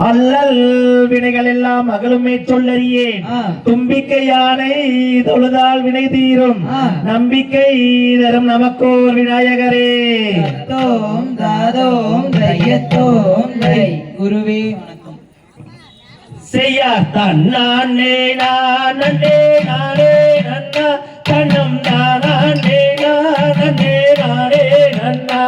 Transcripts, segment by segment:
அல்லல் வினைகள் எல்லாம் அகலுமே சொல்லறியேன். தும்பிக்கை யானை தொழுதால் வினை தீரும், நம்பிக்கை தரும் நமக்கோர் விநாயகரே. தோம் தாதோம் தையத்தோம் தை குருவே வணக்கம். செய்யார் தன்னானே நானே நானே நன்னா தன்னம் நானே நானே நானே நன்னா.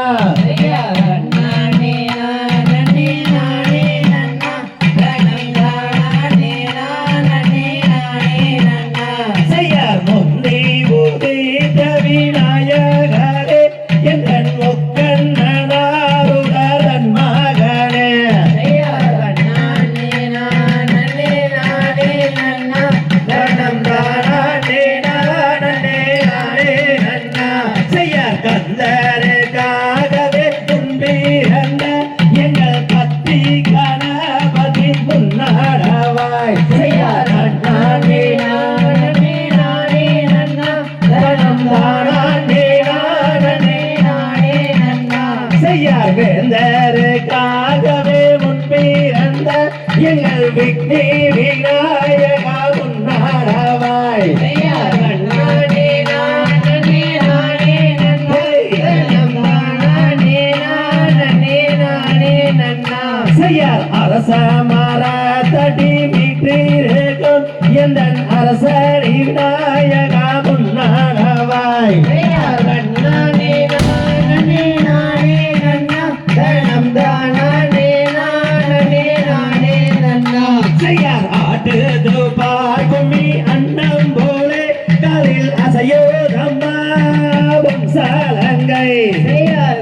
வேந்தருக்காகவே முன்பிறந்த எங்கள் விக்னி விநாயகா முன்னாடவாய். செய்யார் அரச மரத்தடி வீற்றிருக்கும் எந்த அரசடி விநாயகா முன்னாடவாய். கும்மி அன்னம் போலே காலில் அசையோதம்மா வம்சாலங்கை. செய்யார்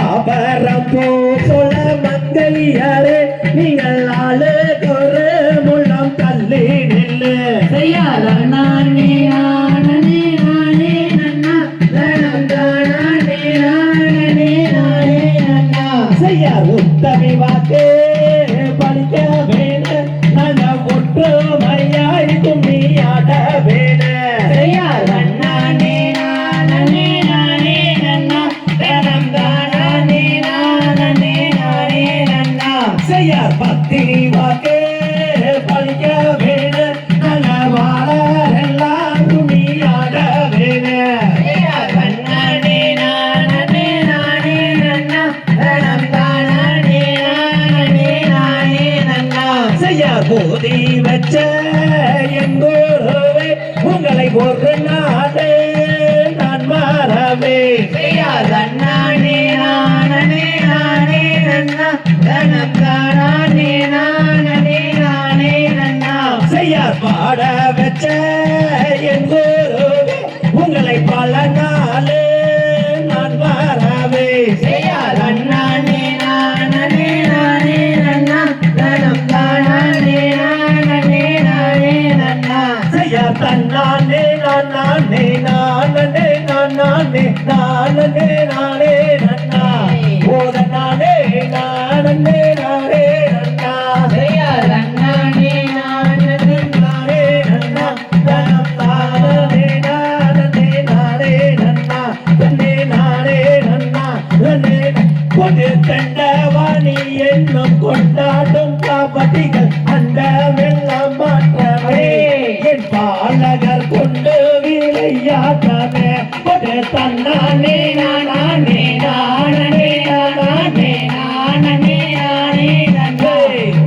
ஆபரம் போல மங்கையாரே நீங்கள் ஆளு ஒரு முள்ளம் தள்ளி நில்லு. செய்யார் உத்தமி வாக்கே படிக்க வேண நல்ல ஒற்றுமையாய் கும்மி ஆட வேண. செய்யார் பத்தினி வாக்கே படிக்க வேண நல்ல வாழெல்லாம் கும்மி ஆட வேண. போதி வச்ச எங்கோருவே உங்களை ஒரு நாடு நான் மாறவே. செய்யார் பாட வச்ச எங்கோருவே உங்களை பல நாளு நான் மாறவே. தன்னானே நானே நானே நானே நானே நானே நன்னா ஓத நானே நானே நானே நன்னா. நானே நானே நன்னா தனம் தானே நானே நானே நன்னா தன்னே நானே நன்னா தன்னே. கொண்டு கண்டவாணி என்னும் கொண்டாடும் காப்பட்டிகள் அந்த வெள்ளம் மாற்றவே என் பாலகர் கொண்டு விளையாட்டமே. கொண்டு தன்னானே நானே நானே நானே நானே நானே நன்னே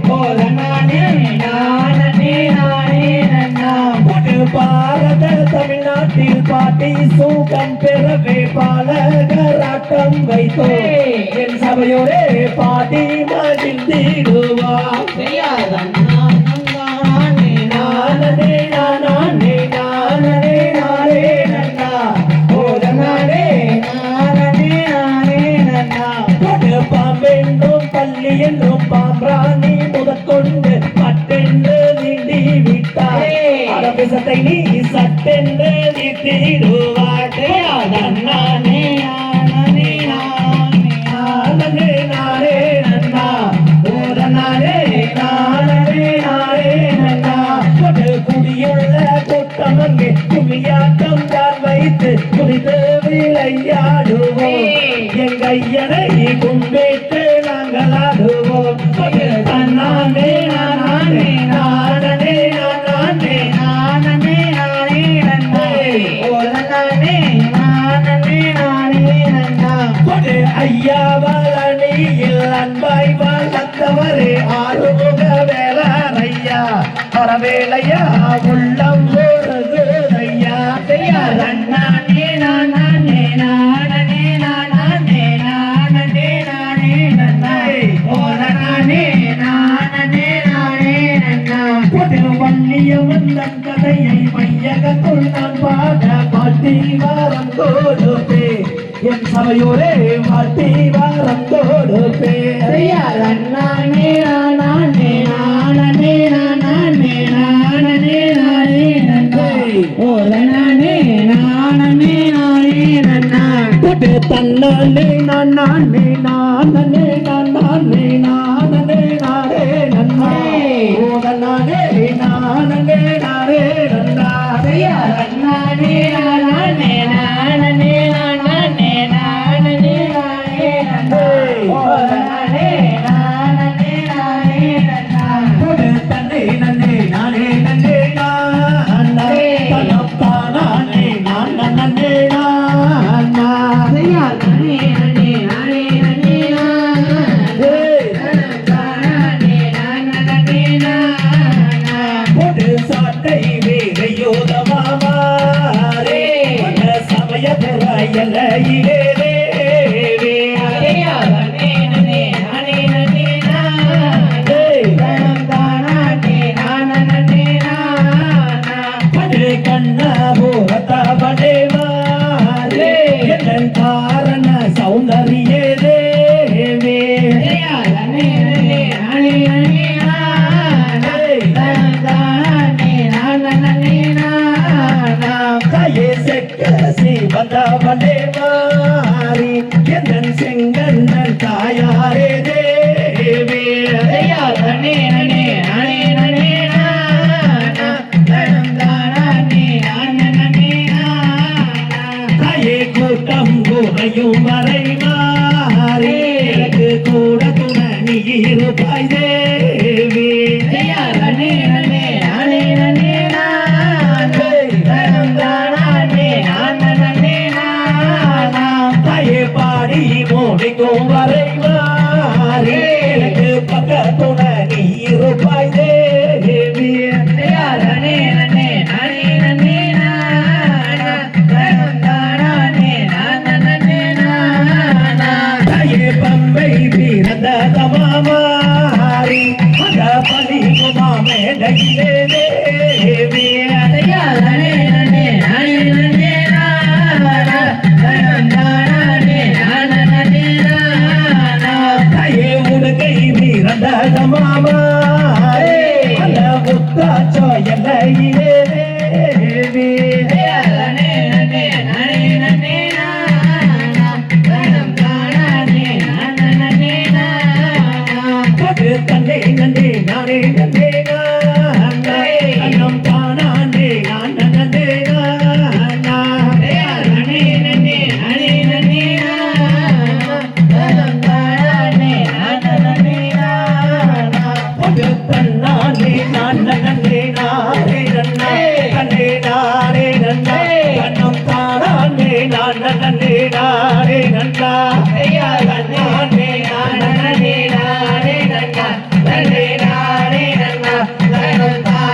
போல நானே நானே நானே நன்னா. கொண்டு பாரத தமிழ்நாட்டில் பாட்டி சூகம் பெறவே பாலகராட்டம் வைத்தோ என் சபையோரே பாட்டி மகிழ்ந்திடுவா. நானே நானே நானே நானே நன்னா ஓத நானே நானே நானே நன்னா. பாம்பென்றும் பள்ளி என்றும் பாம்பிராணி முதற்கொண்டு பட்டென்று நீண்டி விட்டாய். அரபிசத்தை நீ சட்டென்று நீட்டிடுவாய். நானே நானே நானே நானே நன்னா ஓத நானே நானே நானே நன்னா. குடியுள்ள கூட்டம் அங்கே குமியாட்டம் யார் வைத்த பார்த்து குதித்து விளையாடுவோம் எங்க ஐயனை கும்பிட்டு நாங்கள் ஆடுவோம் தன்னானே நானே நானே நானே நானே நானே நன்னே ஓலனானே நானே நானே நன்னா கொடு ஐயா வளனியில் அன்பாய் வளர்த்தவரே ஆறுமுக வேலையா வரவேலையா உள்ளம் போறதுதையா நானே நானே நானே நானே நானே நானே நன்னா ஓலனானே நானே நானே நன்னா கொடு வள்ளியவந்தன் கதையை மையகத்துள் நான் பாட பாட்டி வாரம் கொடுப்பே என் சபையோரே பாட்டி வாரம் கொடுப்பே நானே நானே நானே நானே நானே நானே நன்னா ஓலனானே நானே நானே நன்னா கொடு தன்னானே நானே நானே நானே நானே நானே நன்னா ஓலனானே நானே நானே நன்னா நானே நானே நானே நானே நானே நானே நன்னா ஓலனானே நானே நானே நன்னா கொடு தன்னை நன்னே நானே நன்னே நானே தனப்பானே நானே நன்னே நானா நானே நன்னே நானே நன்னே நானே தனப்பானே நானே நன்னே நானா கொடு சாட்டை வேகையோதமாரே வன சமயபுராயலையிலே காரண சௌந்தரியே தேவே கையே செக்க சிவந்தவனே மாறி என் செங்கண்ணன் தாயாரே தேவே கூட்டம் கூடையும் வரை மாறி எனக்கு கூட துணை நீ இருப்பாய் தேவி தாயே பாடி மோடிக்கும் வரை மாறி எனக்கு பக்க துணை நீ இருப்பாய் தேவி பம்பை பிறந்த தமாரி அந்த பலி குமாமே நகிலே தேவி தாயே உடுகை பிறந்த தமாரி அந்த முத்தாச்சோ எல்லையிலே தேவி தன்னே நன்னே நானே நன்னே நானே அன்னம் தானே நானே நன்னே நானா நானே நன்னே நானே நன்னே அன்னம் தானே நானே நன்னே நானா கொடு தன்னானே நானே நன்னே நானே நன்னே நன்னே நானே நன்னே அன்னம் தானே நானே நன்னே நானே நன்னா நானே நானே நானே நன்னா நன்னே நானே நன்னா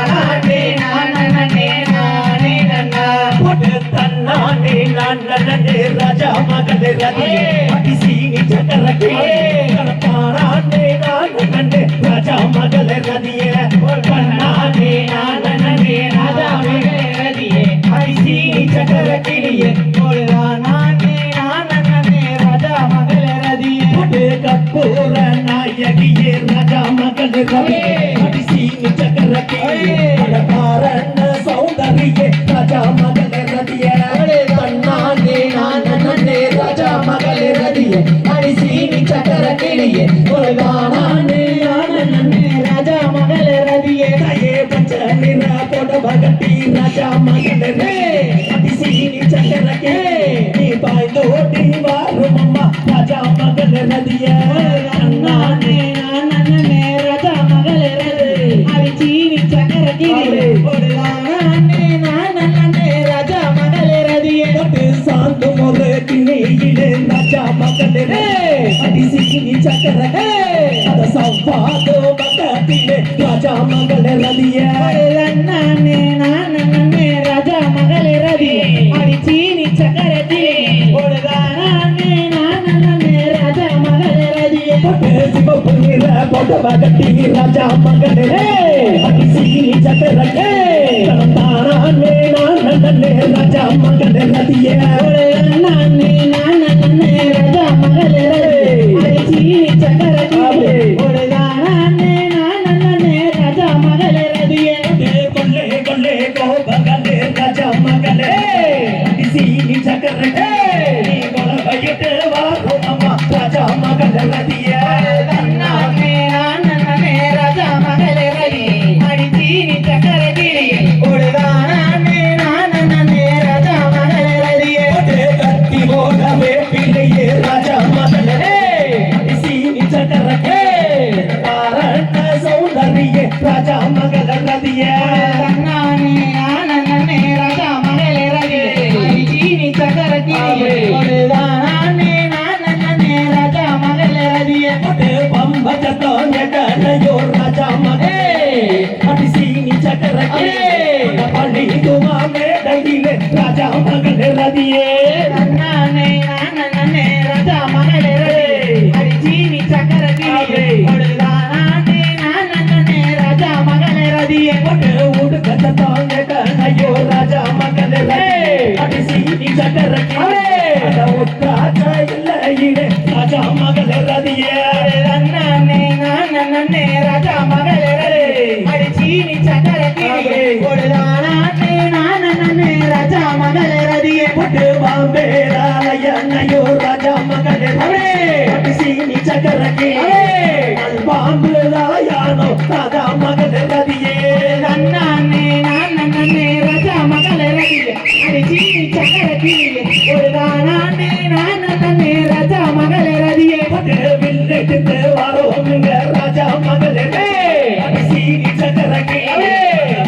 தானே நானே நானே நன்னா கொடு தன்னானே நானே ராஜா மகளே ரதியே அடிசீனி சக்கரக்கே கணப்பானே நானே ராஜா மகளே ரதியே தன்னானே நானே ராஜா மகளே ரதியே அடிசீனி சக்கரக்கிளியே நானே ராஜா மகளே ரதியே கொடு கற்பூர நாயகியே ராஜா மகளே ரதியே அடிசீனி சக்கரக்கிளியே அடபாரண சௌந்தரியே ராஜா மகளே ரதியே தன்னானே நானே ராஜா மகளே ரதியே அடிசீனி சக்கரக்கிளியே நானே ராஜா மகளே ரதியே தாயே பச்சை நிற பொடவ கட்டி ராஜா மகளே ரதியே அடிசீனி சக்கரக்கே நீ பாய்ந்தோடி வாரும் அம்மா ராஜா மகள் ரதிய அண்ணானே நானே ராஜா மகளே ரதி அரிச்சீனி சக்கரக்கே ஓடுதானே நானே ராஜா மகளே ரதியே பட்டு சாந்து முறை கிணியிலே ராஜா மகள் அடி சிக்கினி சக்கரக்கே அத சவ்வாதோ பக்கத்திலே ராஜா மகள் ரதிய அண்ணானே நானே ராஜா மகளே ரதி அரிச்சீனி சக்கரக்கே ஓடுதானே நானே ராஜா மகளே ரதியே பட்டு சிவப்பு நிற போட்டவ கட்டி ராஜா மகள் அடி சிக்கினி சக்கரக்கே தானே நானே ராஜா மகள் ரதிய அண்ணானே நானே ராஜா மகளே ரதி அரிச்சீனி சக்கரக்கே ஓடுதானே நானே ராஜா மகளே ரதியே கொல்லே கொல்லே கோபகலே ராஜா மகளே சீனி சக்கரக்கே நீ கொலவையிட்டு வாரும் அம்மா ராஜா மகள் ரதிய அண்ணானே நானே ராஜா மகளே ரதி அரிச்சீனி சக்கரக்கே ஓடுதானே நானே ராஜா மகளே ரதியே கத்தி போடவே பிள்ளையே ராஜா மகளே சீனி சக்கரக்கே பாரட்ட சௌந்தரியே ராஜா மகள் ரதிய அண்ணானே நானே ராஜா மகளே ரதி அரிச்சீனி சக்கரக்கே ஓடுதானே நானே ராஜா மகளே ரதியே பம்பஜத்தோன் எடனையோ ராஜா மகளே அடி சீனி சக்கரக்கே பள்ளி துமா மேடையிலே ராஜா மகள் ரதியே அண்ணானே நானே ராஜா மகளே ரதி அரிச்சீனி சக்கரக்கே ஓடுதானே நானே ராஜா மகளே ரதியே உடுக்கத்தோன் எடனையோ ராஜா மகள் அடி சீனி சக்கரக்கே உத்தாச்ச இல்லையிலே ராஜா மகள் ரதியே அண்ணானே நானே ராஜா மகளே ரதி அரிச்சீனி சக்கரக்கே ஓடுதானே நானே ராஜா மகளே ரதியே பாம்பேராயனையோ ராஜா மகளே அடி சீனி சக்கரக்கே பாம்புராயானோ ராஜா மகள் ரதியே அண்ணானே நானே ராஜா மகளே ரதி அரிச்சீனி சக்கரக்கே ஓடுதானே நானே ராஜா மகளே ரதியே வில்லெடுத்து வரோமுங்க ராஜா மகளே அடி சீனி சக்கரக்கே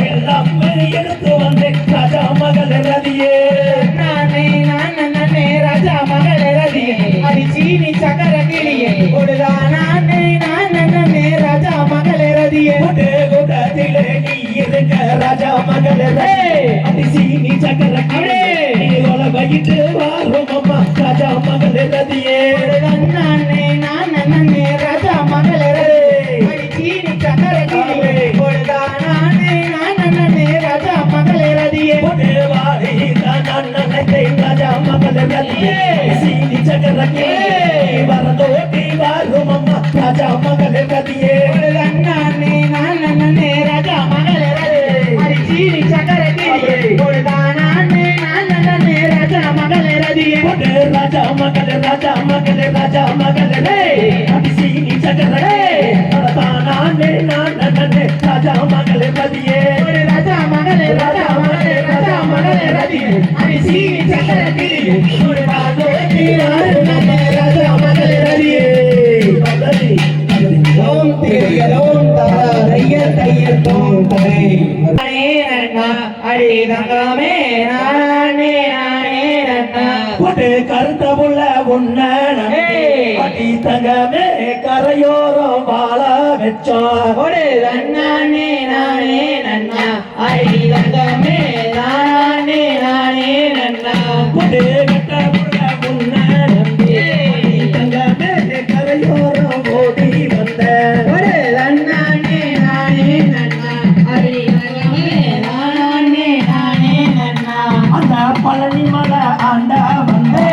எல்லாம் எடுத்து வந்தே ராஜா மகள் ரதியே அண்ணானே நானே ராஜா மகளே ரதி அரிச்சீனி சக்கரக்கே ஓடுதானே நானே ராஜா மகளே ரதியே கூட்டத்திலே நீ இருக்க ராஜா மகளே அடி சீனி சக்கரக்கே நீ வயிற்று வாரும் அம்மா ராஜா மகளே ரதியே அண்ணானே நானே ராஜா மகளே ரதி அரிச்சீனி சக்கரக்கே ஓடுதானே நானே ராஜா மகளே ரதியே வாரி நன்னை ராஜா மகளே ரதியே சீனி சக்கரக்கே வரதோட்டி வாரும் அம்மா ராஜா மகளே ரதியே அண்ணானே நானே ராஜா மகளே ரதி அரிச்சீனி சக்கரக்கே ஓடுதானே நானே ராஜா மகளே ரதியே ராஜா மகளே ராஜா மகளே ராஜா மகளே அடி சீனி சக்கரக்கே தானே நானே ராஜா மகளே ரதியே ராஜா மகளே ராஜா மகளே ராஜா மகளே ரதி அரிச்சீனி சக்கரக்கே ஓடுதானே நானே ராஜா மகளே ரதியே ஓம் திரியலோம் தாரைய தையத்தோம் தரை அடே நன்னா அடே தங்கமே நானே நன்னா கருத்தமுள்ள உன்னே அடி தங்கமே கரையோரம் வாழ வச்சோம் ஒரே நன்னானே நானே நன்னா அடி தங்கமே நானே நன்னா கட்டமுள்ள உன்னே தங்கமே கரையோரம் ஓடி வந்த ஒரே நன்னானே நானே நன்னா அடி தங்கமே நானே நன்னா அந்த பழனி மலை ஆண்ட வந்தே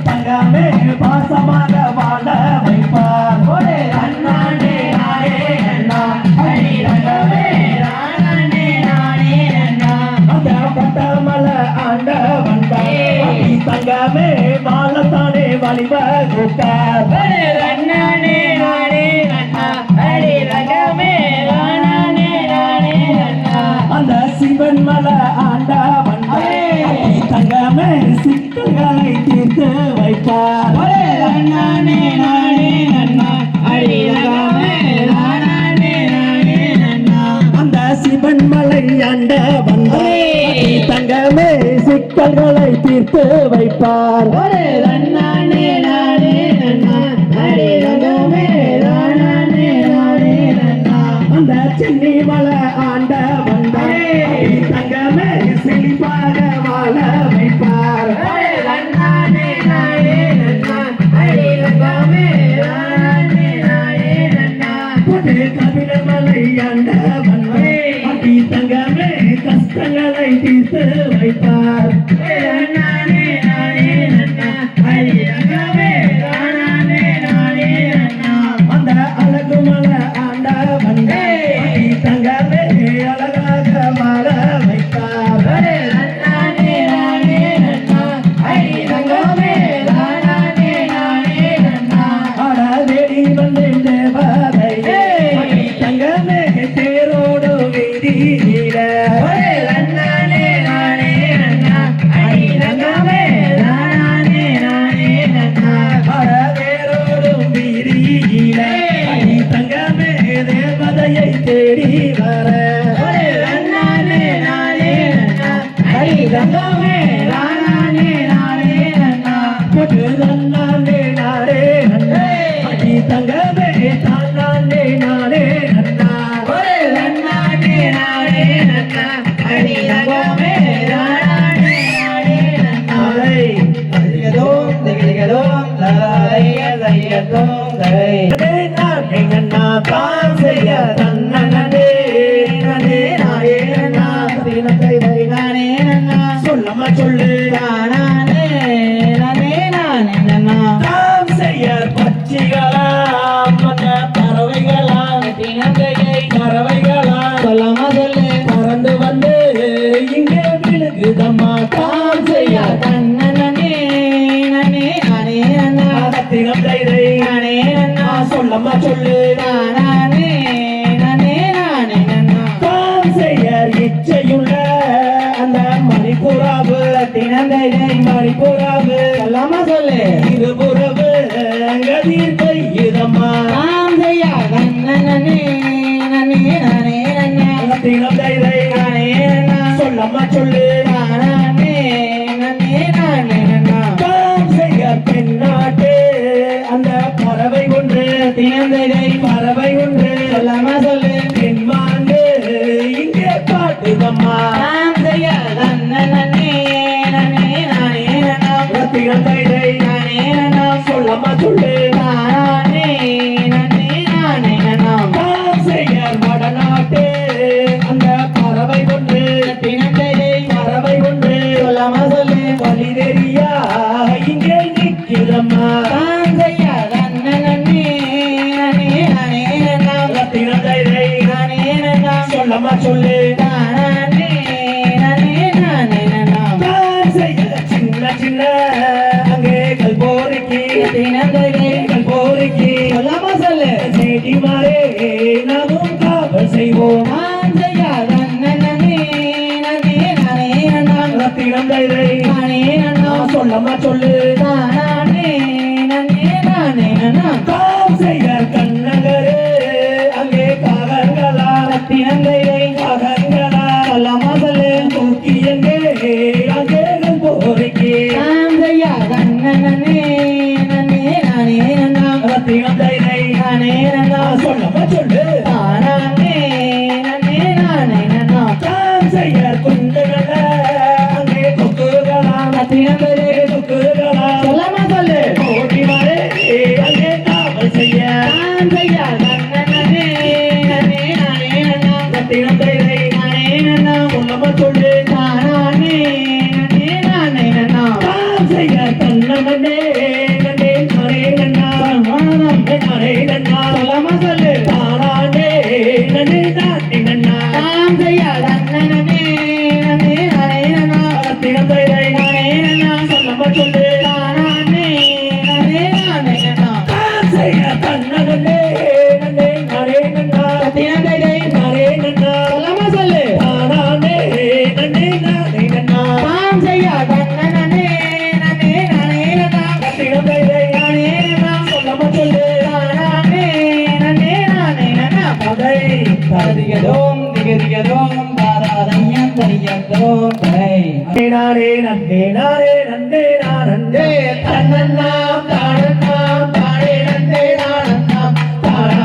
தங்கமே பாசமாக வாழ வைப்பார் ஒரே நன்னானே நானே நன்னா அடி தங்கமே நானே நன்னா அந்த பட்டமலை ஆண்ட வந்தார் தங்கமே வாழத்தானே வழிவகுத்தார் ஒரே நன்னானே நானே நன்னா அடி தங்கமே நானே நன்னா அந்த சிவன் மலை ஆண்ட வந்தார் தங்கமே சிக்கல்களை தீர்த்து வைப்பார். ஒரே நன்னானே நானே நன்னா அடி தங்கமே நானே நானே நன்னா. அந்த சிவன் மலை ஆண்ட வந்தாய் தங்கமே சிக்கல்களை தீர்த்து வைப்பார். ஒரே நன்னானே நானே நன்னா அடி தங்கமே நானே நானே நன்னா. அந்த சென்னி மலை ஆண்ட வந்தாய் தங்கமே செழிப்பாக வாழ வைப்பார். ஒரே நன்னானே நானே நன்னா அடி தங்கமே நானே நானே நன்னா. பொது கபிலமலை ஆண்ட வந்தாய் தங்கமே கஷ்டங்களை தீர்த்து வைப்பார். ஒரே நன்னானே நானே நன்னா அடி தங்கமே நானே நானே நன்னா. அந்த அழகு மலை ஆண்ட வந்தாய் தங்கமே அழகாக வாழ வைப்பார். ஒரே நன்னானே நானே நன்னா அடி தங்கமே நானே நானே நன்னா. ஆடாதேடி வந்தேன் தேவதையே தங்கமே தேரோடு வீதியில. ஒரே நன்னானே நானே நன்னா அடி தங்கமே நானே நானே நன்னா. ஆடாதேரோடு வீதியில தங்கமே தேவதையை தேடி வர. ஒரே நன்னானே நானே நன்னா அடி தங்கமே நானே நானே நன்னா. பொது நன்னானே நானே நன்னா அடி தங்கமே தானானே நானே நன்னா. ஒரே நன்னானே நானே நன்னா அடி தங்கமே நானே நானே நன்னா. அதை திகதோம் திகதிகதோம் லைய லையதோம் லை. நானே நன்னா தான் செய்ய தன்னனே நனே நாயே நன்னா தினத்தை நானே நன்னா சொல்லமா சொல்லு நானே நானே நானே நன்னா. தாம் செய்ய பட்சிகளாம் மற்ற பறவைகளாம் தினந்தையை பறவைகளாம் சொல்லாம சொல்லு. பறந்து வந்து இங்கே விழுகுதம்மா தாம் செய்ய தன்னனே நானே நானே நன்னா தினம் தைரை நானே நன்னா. சொல்லமா சொல்லு நானே நானே நானே நன்னா. தாம் செய்ய இச்சையுள்ள அந்த மணிப்புறாவு தினந்தையை மணிப்புறாவு சொல்லாம சொல்லு. இருபுறவு கதிர் கையுதம்மா நாம் செய்யா தன்னனே நானே நானே நன்னா. தினம் தைரை நானே நன்னா சொல்லமா சொல்லு நானே நானே நானே நன்னா. தாம் செய்ய பெண்ணாட்டு அந்த பறவை ஒன்று தினந்தையை பறவை ஒன்று சொல்லாம சொல்லு. பெண்மாண்டு இங்கே பாட்டுதம்மா நாம் செய்யா தன்னனே நானே நானே நன்னா. தினம் தைரை நானே நன்னா சொல்லமா சொல்லு நானே நானே நானே நன்னா. தாம் செய்ய வடநாட்டு அந்த பறவை ஒன்று தினந்தையை பறவை ஒன்று சொல்லாம சொல்லு. வழி தெரியா இங்கே நிற்கிறம்மா நாம் செய்யா தன்னனே நானே நானே நன்னா. தினம் தைரை நானே நன்னா சொல்லமா சொல்லு நானே நானே நானே நன்னா. தாம் செய்ய சின்ன சின்ன அங்கே கல்போரிக்கு தினந்தையை கல்போரிக்கு சொல்லாம சொல்லு. செடி மாறே நாமும் காவல் செய்வோம் நாம் செய்யா தன்னனே நானே நானே நன்னா. தினம் தைரை நானே நன்னா சொல்லமா சொல்லு நானே நானே நானே நன்னா. தாம் செய்ய கண்ணகரே அங்கே காகங்களா தினந்தையை காகங்களா சொல்லாம சொல்லு. தூக்கி எங்கே அங்கே கல்போரிக்கு நாம் செய்யா தன்னனே நானே நானே நன்னா. தினம் தைரை நானே நன்னா சொல்லமா சொல்லு நானே நானே நானே நன்னா. தாம் செய்ய குண்டுகள அங்கே கொக்குகளா தினந்தையை கொக்குகளா சொல்லாம சொல்லு. ஓடி மாறே அங்கே காவல் செய்ய நாம் செய்யா தன்னனே நானே நானே நன்னா. தினம் தைரை நானே நன்னா சொல்லமா சொல்லு நானே நானே நானே நன்னா. தாம் செய்ய தன்னனே நன்னே நானே நன்னா நானே நன்னா சொல்லாம சொல்லு. தானானே நன்னே நானே நன்னா நாம் செய்யா தன்னனே நானே நானே நன்னா. தினம் தைரை நானே நன்னா சொல்லமா சொல்லு நானே நானே நானே நன்னா. தாம் செய்ய தன்னனே நன்னே நானே நன்னா தினந்தையை நானே நன்னா சொல்லாம சொல்லு. தானானே நன்னே நானே நன்னா நாம் செய்யா தன்னனே கோதை நானே நன்னே நானே நன்னே நானே தன்னன்னாம் தானன்னாம் தானே நன்னே நானன்னாம் தானே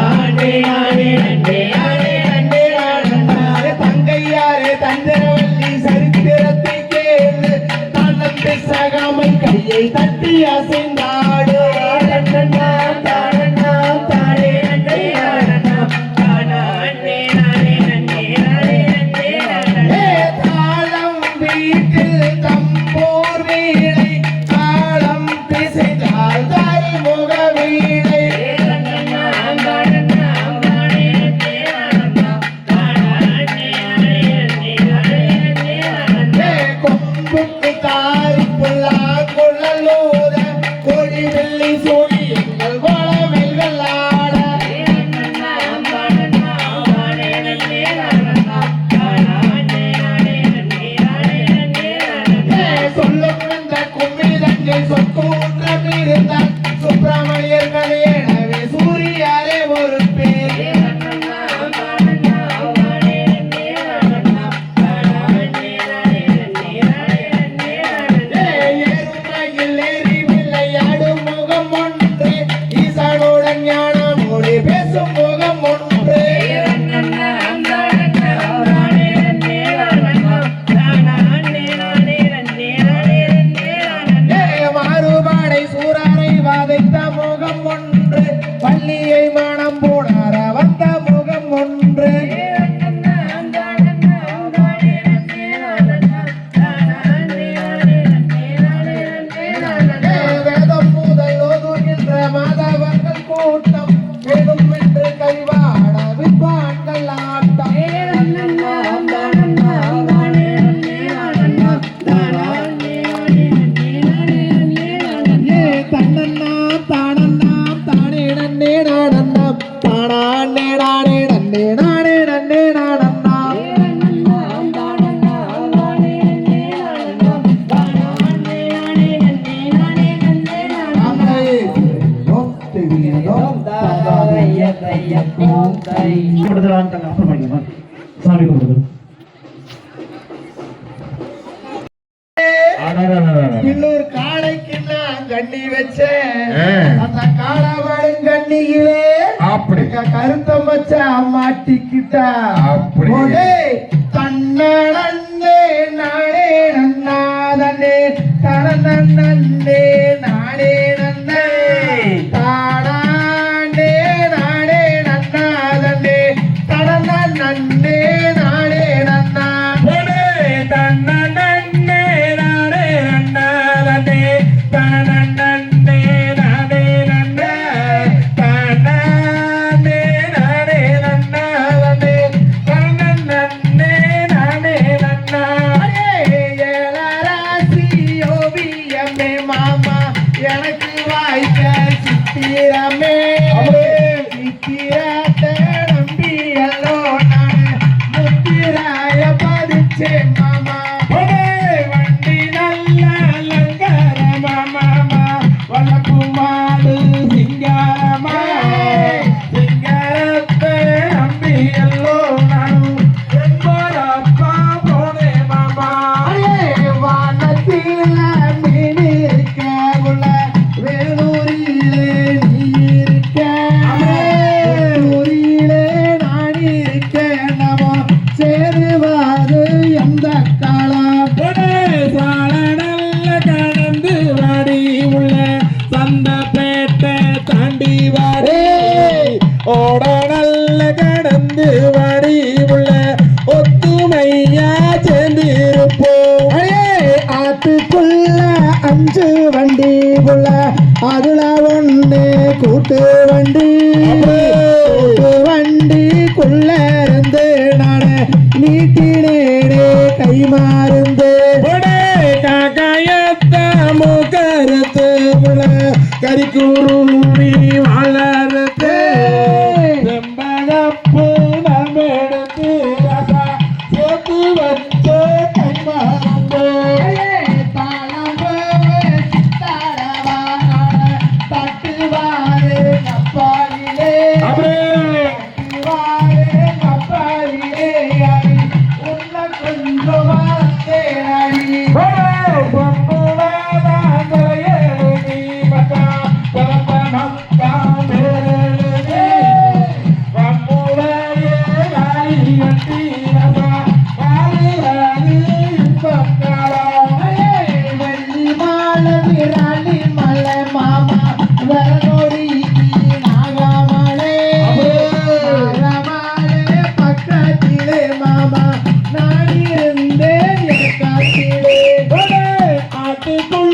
நானே நன்னே நானே நன்னே நானன்னாம் தங்கையாரே தஞ்சரவல்லி சரித்திரத்தை கேளு தானம் பேசாகாமை கையை தட்டி அசைந்தாடு தன்னன்னாம் தானன்னாம் தானே நன்னே நானன்னாம் தானே நானே நன்னே நானே நன்னே நானன்னாம் தாளம் வீட்டில் தம்போர் வீணை தாளம் பிசைந்தால் தாய் முக வீணை கொம்புக்கு தாரி புல்லா கொள்ளலோத கொடி வெள்ளி சோழி எங்கள் வளவெல்கள் ஆட சொல்லும் இந்த கும்மிதங்கை சொற்கூற்றம் இருந்தால் சுப்பிரமணியர்கள் எனவே சூரியாரே ஒரு பேர் ஏறுமையில் ஏறி விளையாடும் முகம் ஒன்று ஈசானுடன் ஞானமோடு பேசும் முகம் ஒன்று மாறுபாடை சூறாரை வாதைத்த முகம் ஒன்று பள்ளியை மனம் போனார வந்த முகம் ஒன்று வேதம் முதல் ஓதுகின்ற மாதவர்கள் கூட்டம் வேணும் என்று கைவாட வித்வான்கள் ஆட்டம் தன்னன்னாம் தானன்னாம் தானே நன்னே நானன்னாம் தானே நானே நன்னே நானே நன்னே நானன்னாம் சாமி கொடுத்துரு இன்னொரு காளைக்கு நான் கண்ணி வச்சேன் அந்த காளவாடும் கண்ணியிலே அப்படி கருத்தம் வச்ச மாட்டிக்கிட்டா அப்படி. தன்னே நானே நன்னாதனே தனநன்னே நானே நன்னே தானே நானே நன்னாதனே தனநன்னே நானே நன்னா எனக்கு வாய்க்க சித்திரமே சித்திரத்தை நம்பி எல்லோ நான் முத்திராய பதிச்சே மாமா வண்டி நல்ல அலங்காரமா வளக்குமாடு சிங்காரமா சிங்காரத்தை நம்பி எல்லோ நான் என்பதப்பா போனே மாமா வானத்தில மீன் இருக்க உள்ள வேலூரிலே நீ இருக்க வேலூரிலே நான் இருக்க நம்ம சேருவாது எந்த காலம் சால நல்ல கடந்து வாடி உள்ள சந்தப்பேட்டை தாண்டி வாடி ஓட நல்ல கடந்து வாடி உள்ள ஒத்துமையா சேர்ந்திருப்போம் ஆத்துக்குள்ள 5 வண்டி உள்ள அதுல ஒண்ணு கூட்டு வண்டி கூட்டு வண்டிக்குள்ள இருந்து நானே நீட்டினேனே கை மாறுந்து காக்காயத்த முகரத்து உள்ள கரிக்கூறி வளர்த்து செம்பகப்பு நம்மெடுத்து சேர்த்து வச்ச கைமாறு கப்பாலிலே உன்ன கொஞ்சம்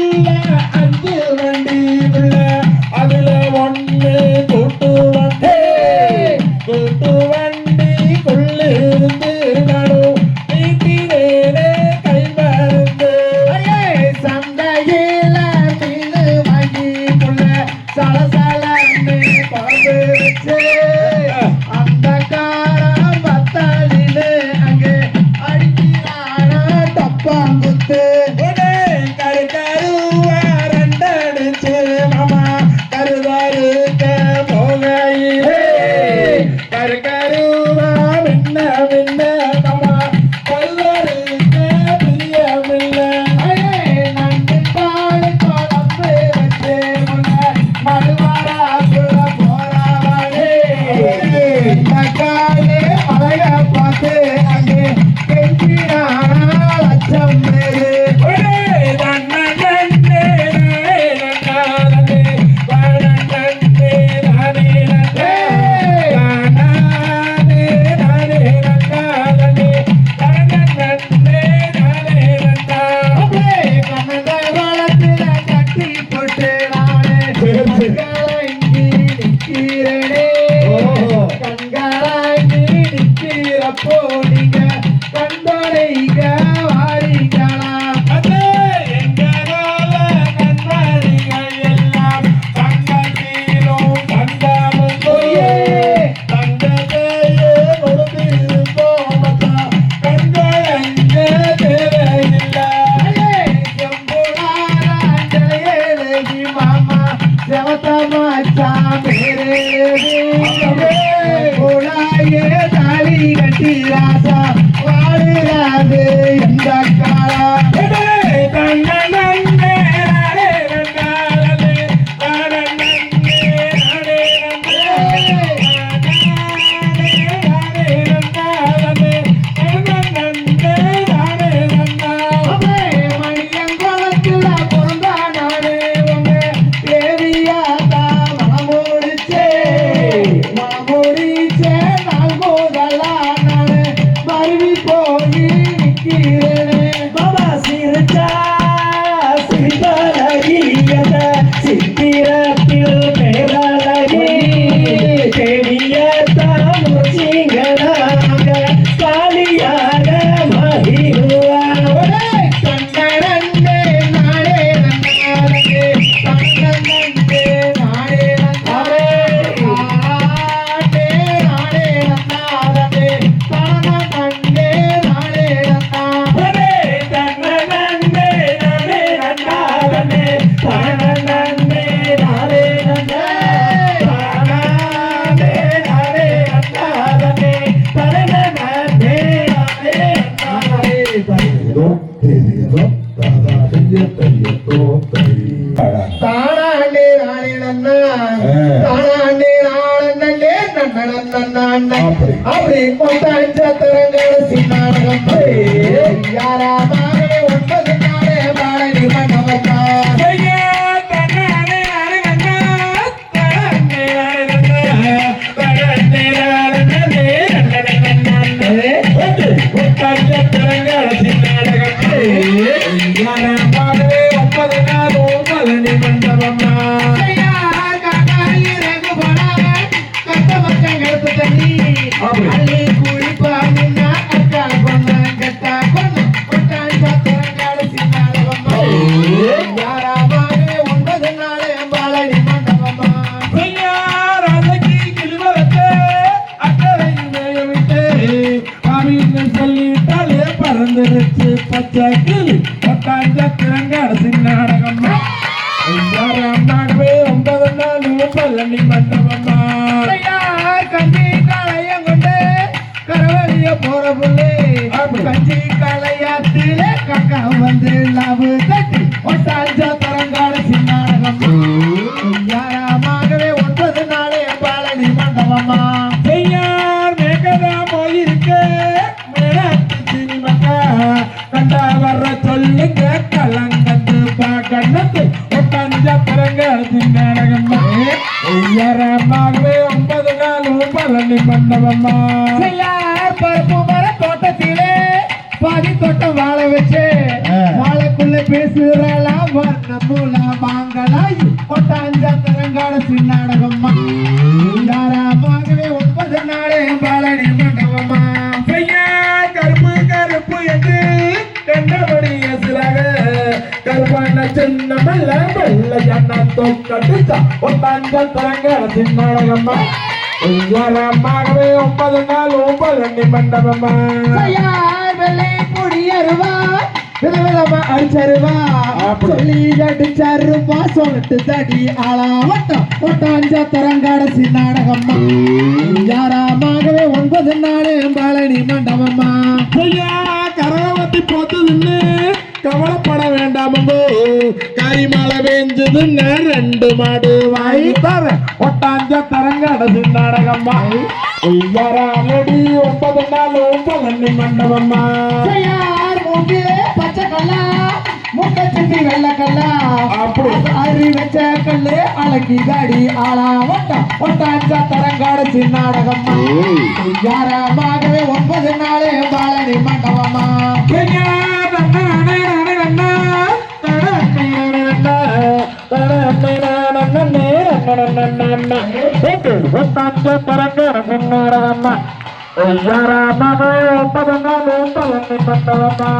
உள்ள 5 வண்டி உள்ள அதுல 1 கூட்டு வண்டி கொள்ளிருந்து நடும் நீட்டினேனே கை மறந்து சந்தையில மீனு வாங்கி புள்ள சலசலன்னு குழம்பு வச்சு அந்த காரம் பத்தாளின்னு அங்கே அடிக்கிறானா தப்பாங்குத்து கருக்கருவா ரெண்டடிச்சு மாமா கருவாருக்க போகையிலே கருக்கருவா மின்ன மின்ன மாமா கருவாருக்க பிரியமில்லை நண்டு பால் குழம்பு வச்சு மறுவாராக்குள்ள போறாவாடே காலே அழக பார்த்து அங்கே கெஞ்சினானா லட்சம் பேரு போடிங்க கண்டோடைங்க வாரிக்கலாம் தாலி கட்டி ராசா வாழுறாது இந்த காலா மணியங்குளத்துல பிறந்தா நானே உங்க தேவியாத்தா மனமுடிச்சே நாள் போதலா நானே மருவி போய் நிக்கிறேனே பாபா சிரிச்சா சிரிப்பழகியத சித்திரத்தில் பேரழகி செடியத்தான் முச்சிங்களாக காலியாக மகிழ்வான் கண்ணனே நானே நன்னாரே கண்ணனே நானே நன்னாரே நானே நன்னாரே கண்ணனே நானே நன்னாரே தானாண்டே நானே நன்னா தானாண்டே நானே நன்னே அப்படி கொண்டாஞ்ச தரங்கள் சின்னாடகம் யாராமே 9 நாளே பாடலி மனவத்தா அள்ளி குளிப்பாங்கன்னா அக்கா கொண்ட கட்டா கொண்ட கொட்டாஞ்ச தரங்கள் சின்னாடகம்மா யாராமே 9 நாளே பாடலி மண்டபம்மா சொல்லிட்டாலே பறந்துருச்சு பச்சை கிளி பத்தாஞ்ச திறங்காட சின்னாடகம்மா 9 நாளும் பழனி மண்டபம்மா கஞ்சி காளையம் கொண்டு கரவழிய போற புள்ளே கஞ்சி காளையாத்தில கக்கா வந்து லவு கட்டி ஒட்டாஞ்ச தரங்கால சின்னாடகம் யாராமாகவே 9 நாளே பாலனி மண்டபம்மா செய்யார் மேகதா போயிருக்க மேலாட்டு சினிமக்கா கண்டா வர்ற சொல்லுங்க கலங்கத்து பாக்கண்ணத்து ஒட்டாஞ்ச திறங்காட சின்னாடகம்மா யாராமாகவே 9 நாளும் பழனி மண்டபம்மா பருப்பு மர தோட்டத்திலே பாதி தோட்டம் வாழ வச்சு வாழைக்குள்ள பேச பேசுறலாம் வர்ண மூல வாங்கலாய் ஒட்டாஞ்சத்திரங்கால சின்னாடகம்மா யாராமாகவே 9 நாளே பழனி மண்டபமா ஐயா கருப்பு கருப்பு என்று கண்டபடி எசுராக கருப்பான சின்னமல்ல வெள்ள ஜன்ன தொக்கடிச்சா ஒட்டாஞ்சத்திரங்கால சின்னாடகம்மா யாராமாகவே 9 நாள் பழனி மண்டபமா வெள்ளை பொடியருவா விதவிதமா அடிச்சருவா சொல்லி அடிச்சருவா சொல்லிட்டு தடி ஆளாவட்டம் ஒட்டாஞ்சத்திரங்காடசி நாடகம்மா யாராமாகவே 9 நாளே பழனி மண்டபம்மா ஐயா கரகவத்தி போத்துதுன்னு கவலைப்பட வேண்டாமோ கரிமலை வேஞ்சதுன்னு 2 மாடு வாங்கி தர ஒட்டாஞ்சத்திரங்காடசி நாடகம்மா யாராலடி 9 நாள் பழனி மண்டபம்மா பச்சை கல்லா முட்டை சிட்டி வெள்ள கல்லா அப்படி அரி வச்ச கல்லு அழகி காடி ஆளா ஒட்டாஞ்சத்திரங்காடசி நாடகம்மா யாராமாகவே 9 நாளே பழனி மண்டபம்மா ஒட்டாஞ்சத்திரங்காடசி நாடகம்மா யாராமாகவே 9 நாள் பழனி மண்டபம்மா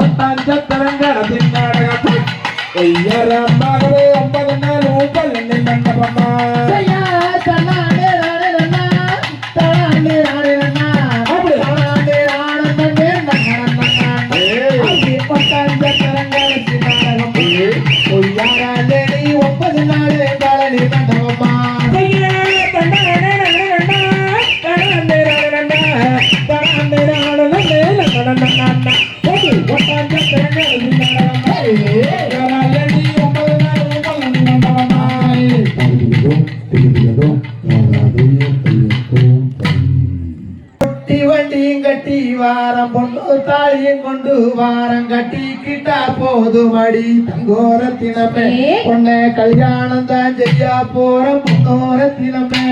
ஒட்டாஞ்சத்திரங்காடசி நாடகம்மா யாராமாகவே 9 நாள் பழனி மண்டபம்மா கட்டி வாரம் பொண்ணு தாலியும் கொண்டு வாரம் கட்டிக்கிட்டா போதுமடி தங்கோரத்தினமே பொண்ணு கல்யாணம் தான் செய்யா போற பொண்ணோரத்தினமே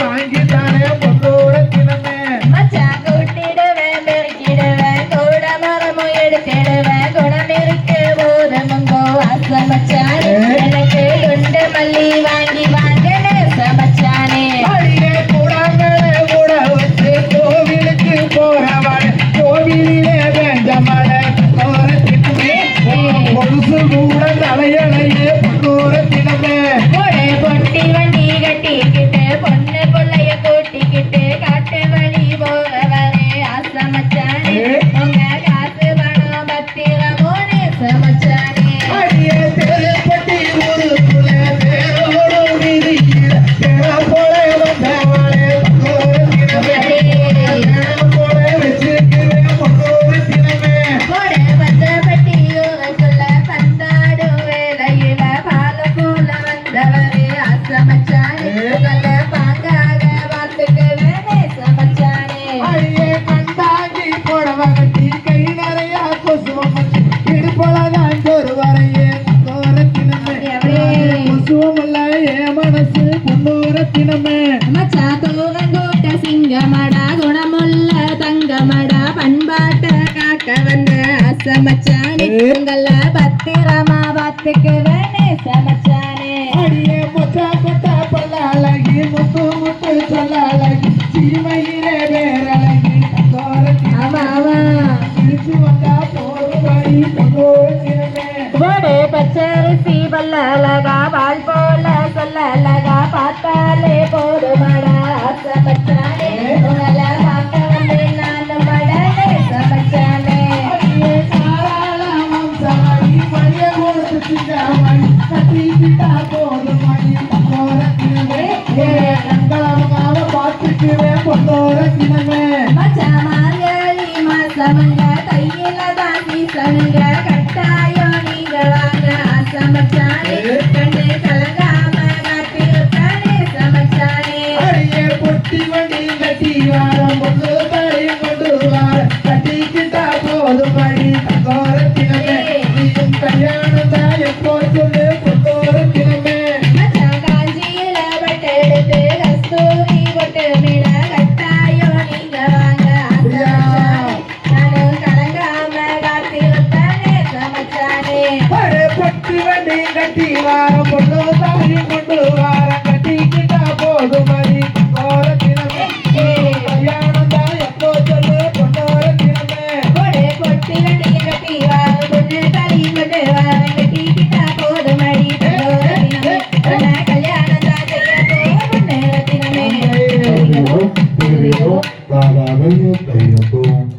வாங்கி தானே பொண்ணோட தினமே கட்டி கை நிறைய கொசுவம் இடுப்பழகான் ஒரு வரையே தோரத்தினமே கொசுவமல்ல என் மனசு பொன்னோரத்தினமே மச்சாத்தோகங்கோட்ட சிங்கமடா குணமுள்ள தங்கமடா பண்பாட்ட காக்க வந்த அசமச்சானே உங்கள பத்திரமா பாத்துக்குவனே சமச்சானே அடியே மொச்சா கொட்டா பல்ல அழகி முத்து முத்து சொல்ல அழகி சீமையிலே வேறழகி ஆமா ஆமா திருச்சி வந்தா போதுமடி பொன்னோரத்தினமே வடே பச்சரிசி பல்ல அழகா பால் போல சொல்ல அழகா பார்த்தாலே போதுமடா சமச்சானே உங்கள பார்க்க வந்தேன் நானும் மடனே சமச்சானே அடியே சாராளம் சாரி மணிய கொடுத்து சிங்காமணி கட்டிக்கிட்டா போதுமடி பொன்னோரத்தினமே நங்களமாக பார்த்துக்குவேன் பொன்னோரத்தினமே மச்சாமார்கழி மாசமங்க தையில தான் சீசனுங்க கட்டாயோ நீங்க வாங்க சமச்சானே கண்ணு கலங்காம காத்திருப்பானே சமச்சானே அடியே பொட்டி வண்டி கட்டி வாரம் பொண்ணு தரையும் கொண்டு வார கட்டிக்கிட்டா போதுமடி பொன்னோரத்தினமே நீயும் கல்யாணம் தான் எப்போ சொல்லு பொன்னோரத்தினமே மச்சான் காஞ்சியில பட்டெடுத்து கஸ்தூரி பொட்டு மேல கட்டாயோ நீங்க வாங்க சமச்சானே நானும் கலங்காம காத்திருப்பானே சமச்சானே அடே பொட்டி வண்டி கட்டி வாரம் பொண்ணு தரையும் கொண்டு வார கட்டிக்கிட்டா போதுமடி பொன்னோரத்தினமே கல்யாணம் தான் எப்போ சொல்லு பொன்னோரத்தினமே கொடை பொட்டி வண்டிய கட்டி வாங்க பொண்ணு தலையும் கொண்டு வாங்க கட்டிக்கிட்டா போதுமடி பொன்னோரத்தினமே உன்னை கல்யாணம் தான் செய்ய போகும்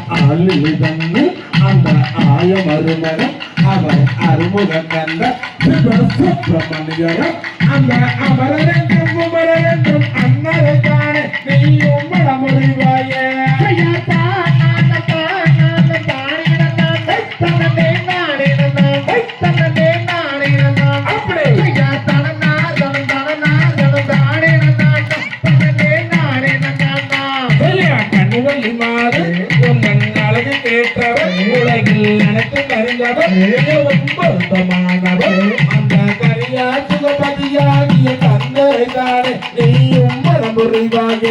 நேரத்தினமே அந்த ஆயமருமகன் அவர் அருமுகம் கண்ட சுப்பிரமணியரும் அந்த அமரரென்றும் குமரரென்றும் அன்னரைக்கான நீயும் வடமுடிவாயே கண்ணுவல்லி மாறு உன்னன் அழகு கேட்டவர் உலகில் நடத்து அறிந்தவர் பொருத்தமானவர் அந்த தானே நீயும் மனம் புரிவாக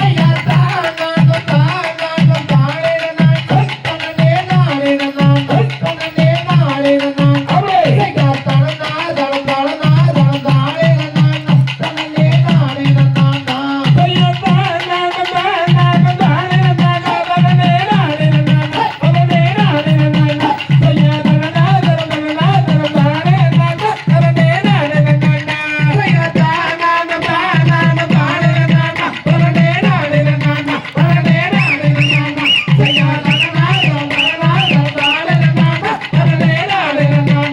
ஐயா தானானும் தானானும் தானே நான் தன்னே நானே நான் தன்னே நானே நான் அவே ஐயா தானா தானா தானே நான் தன்னே நானே நான் ஐயா தானா தானா தானே நான் தன்னே நானே நான் அவனே நானே நான் ஐயா தானா தானா தானே நான் தன்னே நானே நான் ஐயா தானா தானா தானே நான் அவனே நானே நான் அவனே நானே நான் ஐயா தானா தானா தானே நான் அவனே நானே நான்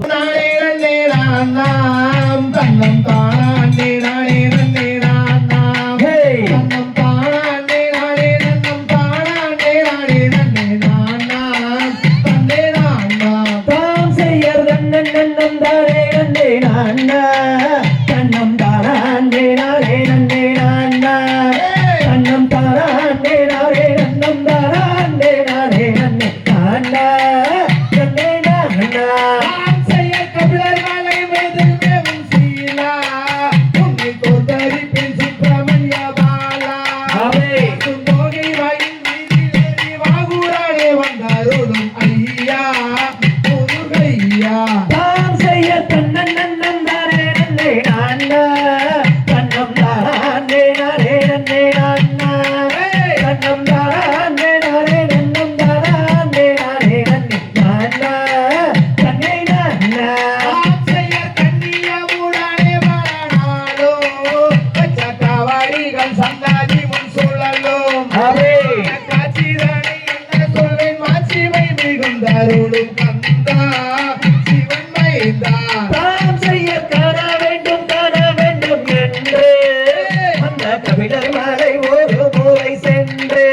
நானே நன்னே நாம் தன்னம் தானே நானே நன்னே நாம் தன்னம் தானே நானே நன்னம் தானே நானே நன்னே நாம் தன்னே நாம் தாம் செய்யர் தன்னன் நன்னம் தானே நன்னே நான்னா தன்னம் தானே நானே நன்னே நான்னா தன்னம் தானே நானே நன்னம் தானே நானே நன்னே நான்னா நன்னே நான்னா நாம் செய்ய கபிலர் மலை மேதில் மேவும் சீலா உன்னை தோதரி பெண் சுப்பிரமணிய பாலா அவே சுந்தோகை வாயின் வீதியிலேறி வாகூராடே வந்தாரோடும் ஐயா முருகையா தாம் செய்ய தன்னன் நன்னம் தானே நன்னே நான்னா தன்னம் தானே நானே நன்னே நான்னா தன்னம் தானே நானே நன்னம் தானே நானே நன்னே நான்னா தன்னே நான்னா நாம் செய்ய கன்னியமுடனே வாழாளோ பச்சை காவாடிகள் சந்தாதி முன் சொல்லலும் அவே காட்சிதானே என்ன சொல்வேன் மாட்சிமை மிகுந்தாரோடும் கந்தா சிவன் மைந்தா தாம் செய்ய காண வேண்டும் என்று அந்த கபிலர் மலை ஒரு முறை சென்று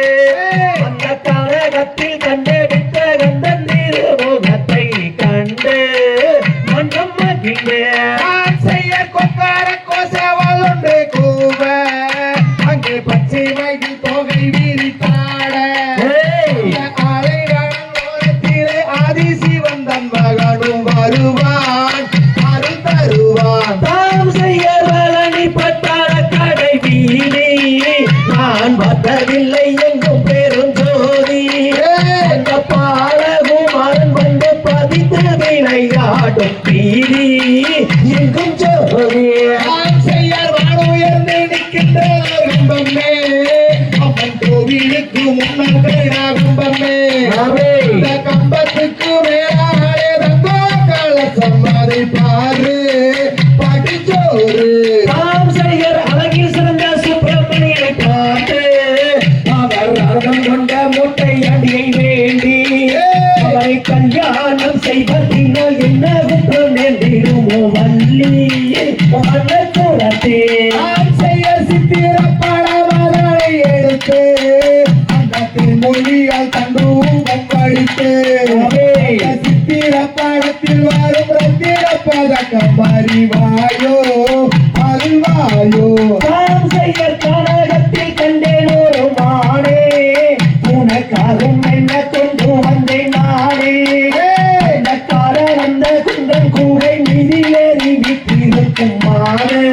அந்த காலகத்தில் கண்டெடுத்த கந்தன் திருமுகத்தை கண்டு மன்றம் மகிழ்ந்தேன் நான் செய்ய கொக்கார கோசவல் ஒன்று கூவ அங்கே பச்சை மயில் தொகை விரித்தாட ஆலைகளோரத்திலே ஆதி சிவன் தன் மகனும் வருவான் அருள் தருவான் தாம் செய்ய பழனி பட்டாள கடை வீதி நான் பார்த்ததில்லை எங்கும் பெரும் ஜோதி அந்த பாலகுமாரன் வந்து பதித்து விளையாடும் வீதி எங்கும் ஜோதி நான் செய்ய வானுயர்ந்து நிற்கின்ற கும்பமே அம்மன் கோவிலுக்கு முன்னால் கும்பமே அவே இந்த கம்பத்துக்கு மேலாலே தங்கோ கலசம் அதை பாரு படிச்சோறு தாம் செய்யர் அழகில் சிறந்த சுப்பிரமணியை பார்த்து அவர் அர்த்தம் கொண்ட மூட்டை அடியை வேண்டி அவரை கல்யாணம் செய்வதினால் என்ன குற்றம் நேர்ந்திடுமோ வள்ளி மனக்குறத்தே நான் செய்ய சித்திரப்பட மகளை எடுத்து அந்த மொழியால் தண்டூபம் படித்து சித்திரப்படத்தில் வரும் ரத்திர பதக்கம் அறிவாயோ அருள்வாயோ தாம் செய்யர் கனகத்தில் கண்டேன் ஒரு மானே உனக்காகும் என்ன கொண்டு வந்தேன் நானே அந்த காரர் அந்த குந்தன் கூடை மீதிலேறி வீட்டிருக்கும் மானே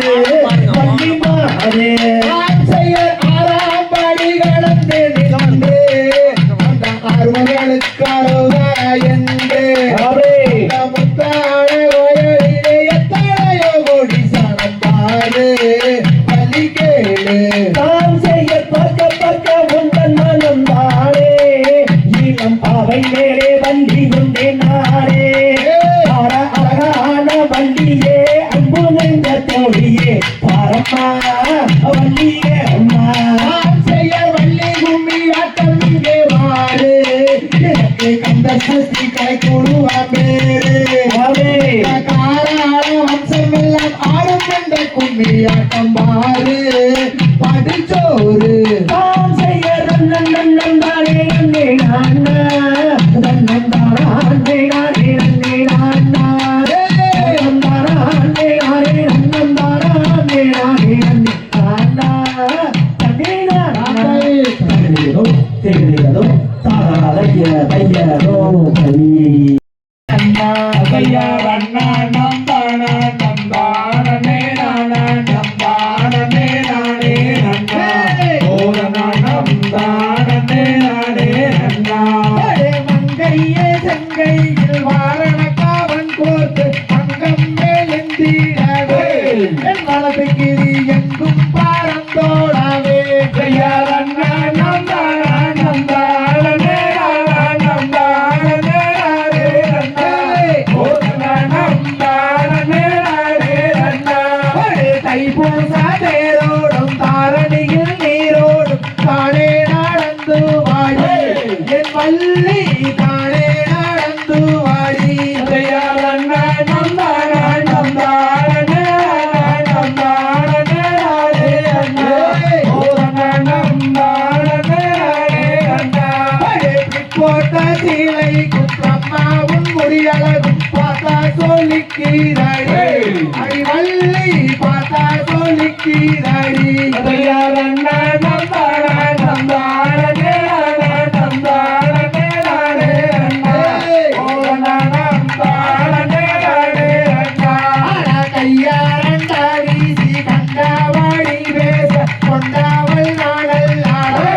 வள்ளி மானே நான் செய்ய ஆறாம் படி கடந்து நின்று அந்த ஆர்வங்களுக்கு என்று அவே முத்தான வயலிலே எத்தனையோ கோடி சனம் பாரு பலி கேளு தாம் செய்ய பார்க்க உந்தன் மனம் தானே இளம் பாவை மேலே வள்ளி கொண்டே நானே அழகான வள்ளியே அன்பு நெஞ்ச தோழியே பாரம்மா வள்ளியே அம்மா நான் செய்ய வள்ளி கும்மி ஆட்டம் இங்கே வாரு எனக்கு கந்த சஷ்டி கை கொடுவா பேரு அவே காராள வம்சம் எல்லாம் ஆடும் என்ற கும்மி ஆட்டம் பாரு படிச்சோறு தாம் செய்ய நன்னன் தானே நன்னே நான்னா தன்னன் தானே நானே நன்னே நான்னா தன்னன் தானே நானே நன்னன் தானே நானே நன்னே நான்னா தன்னே நான்னா தெரியதோ தாராளைய தையதோ கை கையா அண்ணா நம்பானா நம்பானே நானா நம்பானே நானே நன்னா ஓரனா நம்பானே நானே நன்னா மங்கையே செங்கையில் வாரண காவன் கோர்த்து அங்கம் மேலெந்திடவே என் வலது கிரி எங்கும் பாரந்தோடாவே கையா அண்ணா நம்பானா நம்பானே நானா நம்பானே நானே நன்னா ஓரனா நம்பானே நானே நன்னா தைப்பூச தேரோடும் தாரணியில் நீரோடும் தானே நடந்து வாழி என் வள்ளி தானே நடந்து வாழி கையாளண்ணா நம்பானா நம்பானே நம்பானே நானே அண்ணா ஓரனா நம்பானே நானே அண்ணா போட்ட சீலை குற்றம்மாவும் முடியழகும் பார்த்தா சொல்லிக்கிறாடி அடிவள்ளி பார்த்தா சொல்லிக்கிறாடி கையாளண்ணா நம்பானா நம்பானே நம்பானே நானே அண்ணா ஓரனா நம்பானே நானே அண்ணா கையாரண்டா வீசி கண்டாவாடி பேச கொண்டாவல் நாடல் ஆடே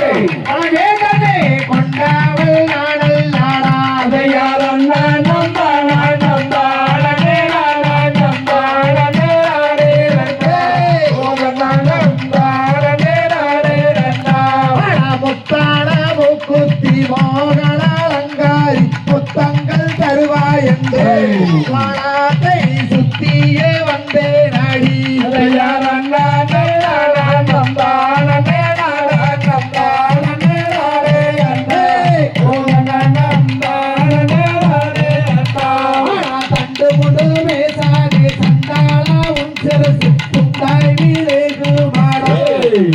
கொண்டாவல் நாடல் ஆடா கையாரண்ணா நம்பானா நம்பானே நம்பானே நானே அண்ணா ஓரனா நம்பானே நானே அண்ணா முத்தான மூக்குத்தி மோகன அலங்காரி முத்தங்கள் தருவாய் என்று வானத்தை சுத்தியே வந்தேன் அடி கையாரண்ணா நம்பானே நம்பானே நானே அண்ணா ஓரனா நம்பானே நானே அண்ணா தண்டு முடு மேசாகி சண்டாளா உன் சிறசு குண்டாய் வீரேகு மாடா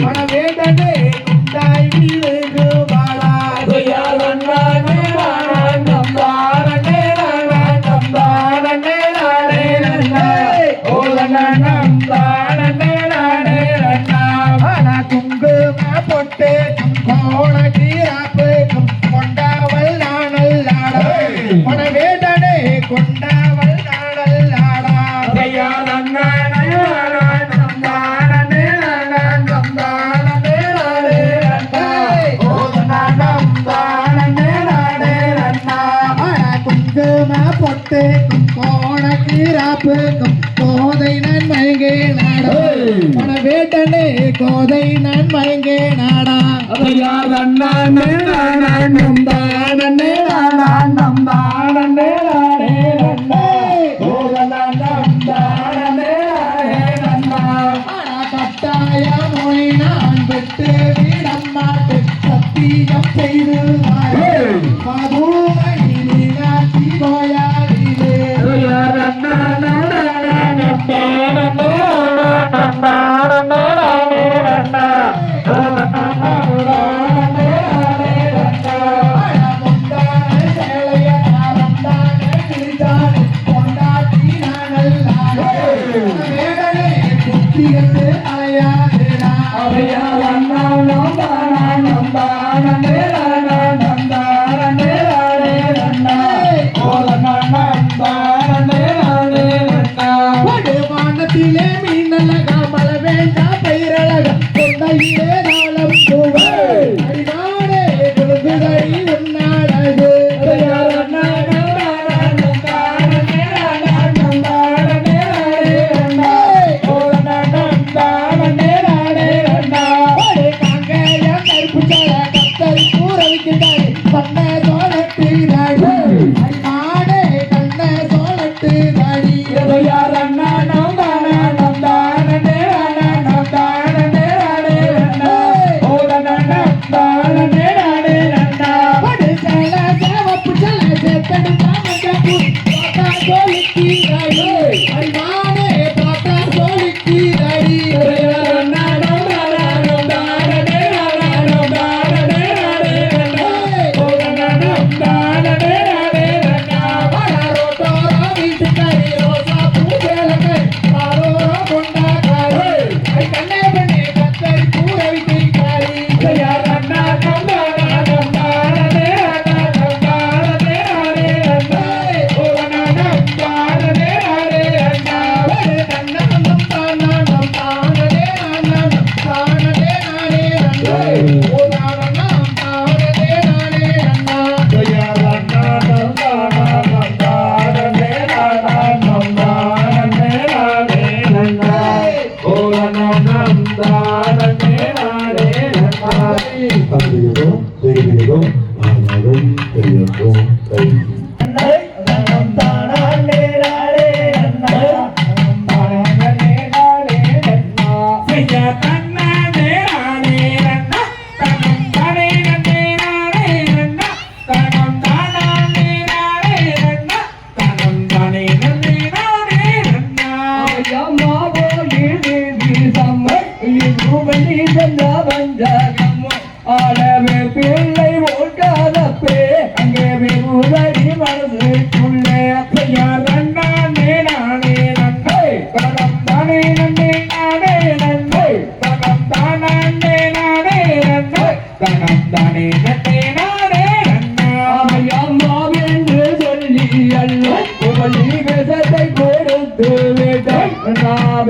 மனவேண்டனே குண்டாய் வீரேகு மாடா கையாளண்ணா நம்பானே நம்பானே நானே அண்ணா ஓரனா நம்பானே நானே அண்ணா குங்கும பொட்டு கோண கீராப்பு கொண்டாவல் நாணல் ஆடா மனவேண்டனே கொண்டாவல் நாணல் ஆடா கையாளண்ணா நம்பானே நம்பானே நானே அண்ணா ஓரனா நம்பானே நானே அண்ணா குங்கும பொட்டு கோண கீராப்புக்கும் கோதை நான் மயங்கே நாடா மனவேண்டனே கோதை நான் மயங்கே நாடா கையாளண்ணா நம்பானே நம்பானே நானே அண்ணா ஓரனா நம்பானே அண்ணா கட்டாய மொழி நான் விட்டு விடம் மாட்டேன் சத்தியம் செய்து மதுரை மீனாட்சி கோயாடிலே முந்தான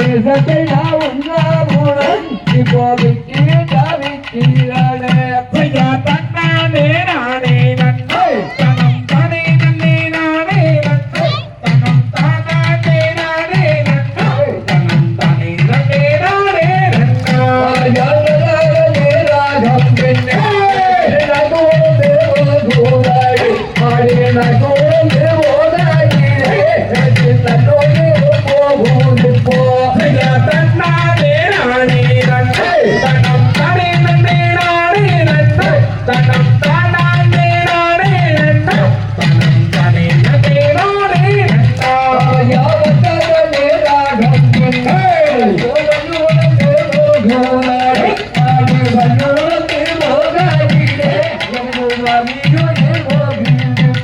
ஆவேசத்தை நான் உண்ணாமுடன் இப்போ விக்கீடானே ஐயா தன்னானே நானே நன்மை தனம் தானே நன்னே நானே நன்மை தனம் தானே நானே நன்மை தனம் தானே நன்னே நானே நன்மை ராகம் பெண்ணே ஐயா தன்னானே நானே நன்மை தனம் தானே நன்னே நானே நன்மை தனம் தானே நானே நன்மை தனம் தானே நன்னே நானே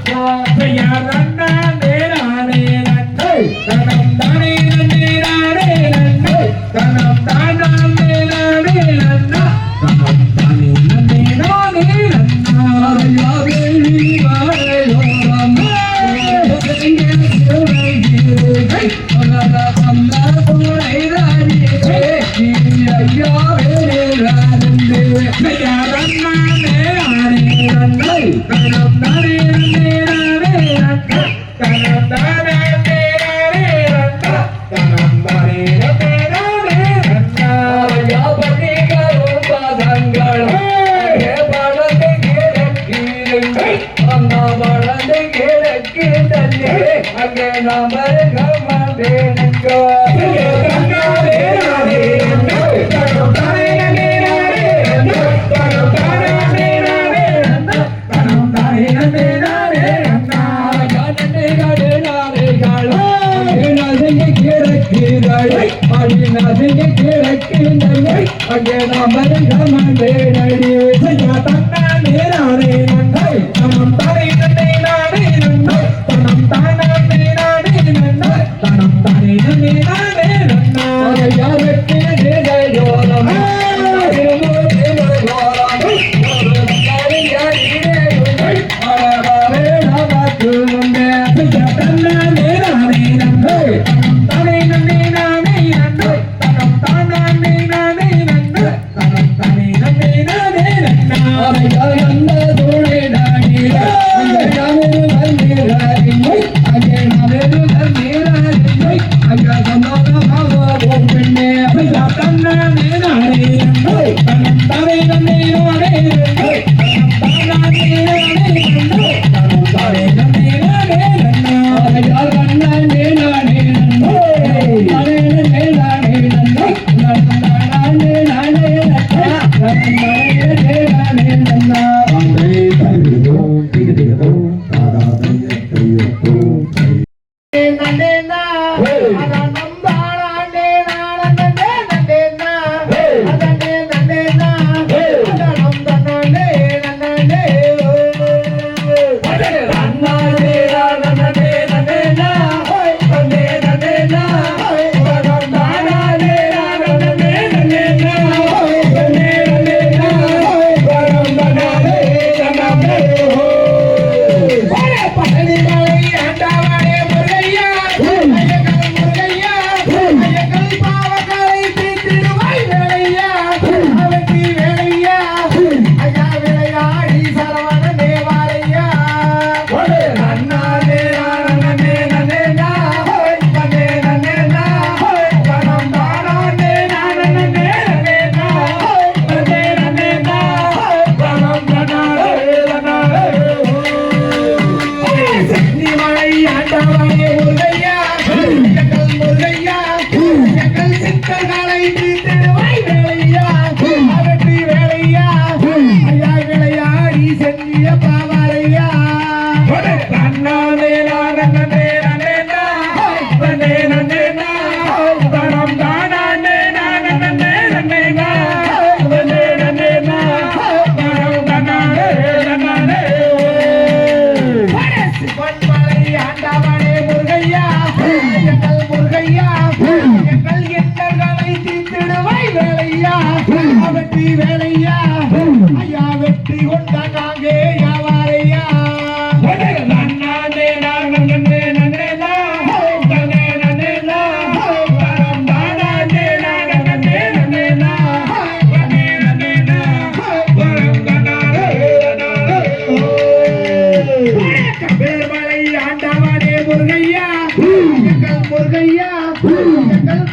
நன்மை ஐயா தன்னானே நானே நன்மை தனம் தானே நன்னே நானே நன்மை தனம் தானே நானே நன்மை தனம் தானே நன்னே நானே நன்மை ஐயா தன்னானே நானே நன்மை தனம் தானே நன்னே நானே நன்மை தனம் தானே நானே நன்மை தனம் தானே நன்னே நானே நன்மை அங்கே நாம கமதே நங்கோ ஐயா தன்னானே நானே நன்மை தனம் தானே நன்னே நானே நன்மை தனம் தானே நானே நன்மை தனம் தானே நன்னே நானே நன்மை அங்கே நாம கமதே நடி ஐயா தன்னானே நானே நன்மை தனம் தானே நன்னே நானே நன்மை தனம் தானே நானே நன்மை தனம் தானே நன்னே நானே நன்மை யாருக்கு ஜெயோரம் ஐயா தன்னானே நானே நன்மை தனம் தானே நன்னே நானே நன்மை தனம் தானே நானே நன்மை தனம் தானே நன்னே நானே நன்மை ஐயா தன்னானே நானே நன்மை தனம் தானே நன்னே நானே நன்மை தனம் தானே நானே நன்மை தனம் தானே நன்னே நானே நன்மை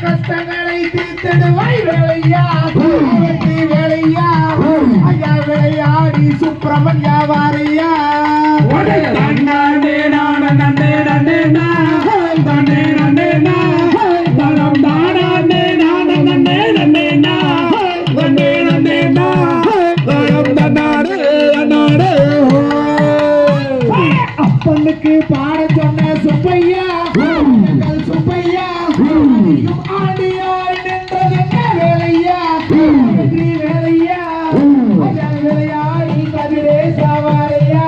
கஷ்டங்களை தீர்த்திடுவாய் வேலையா வெற்றி வேலையா ஐயா விளையாடி சுப்பிரமணியா வாரையா தன்னே நான நன்னே நன்னே நா தன்னே நன்னே நா தனம் தானே நான நன்னே நன்னே நா நன்னே நன்னே நா தனம் தன்னாடு நாடு அப்பனுக்கு பாட சொன்ன சுப்பையா எங்கள் சுப்பையா ஆடியாய் நின்றது என்ன வேலையா வெற்றி வேலையா ஐயா விளையாடி கதிரே சவாரையா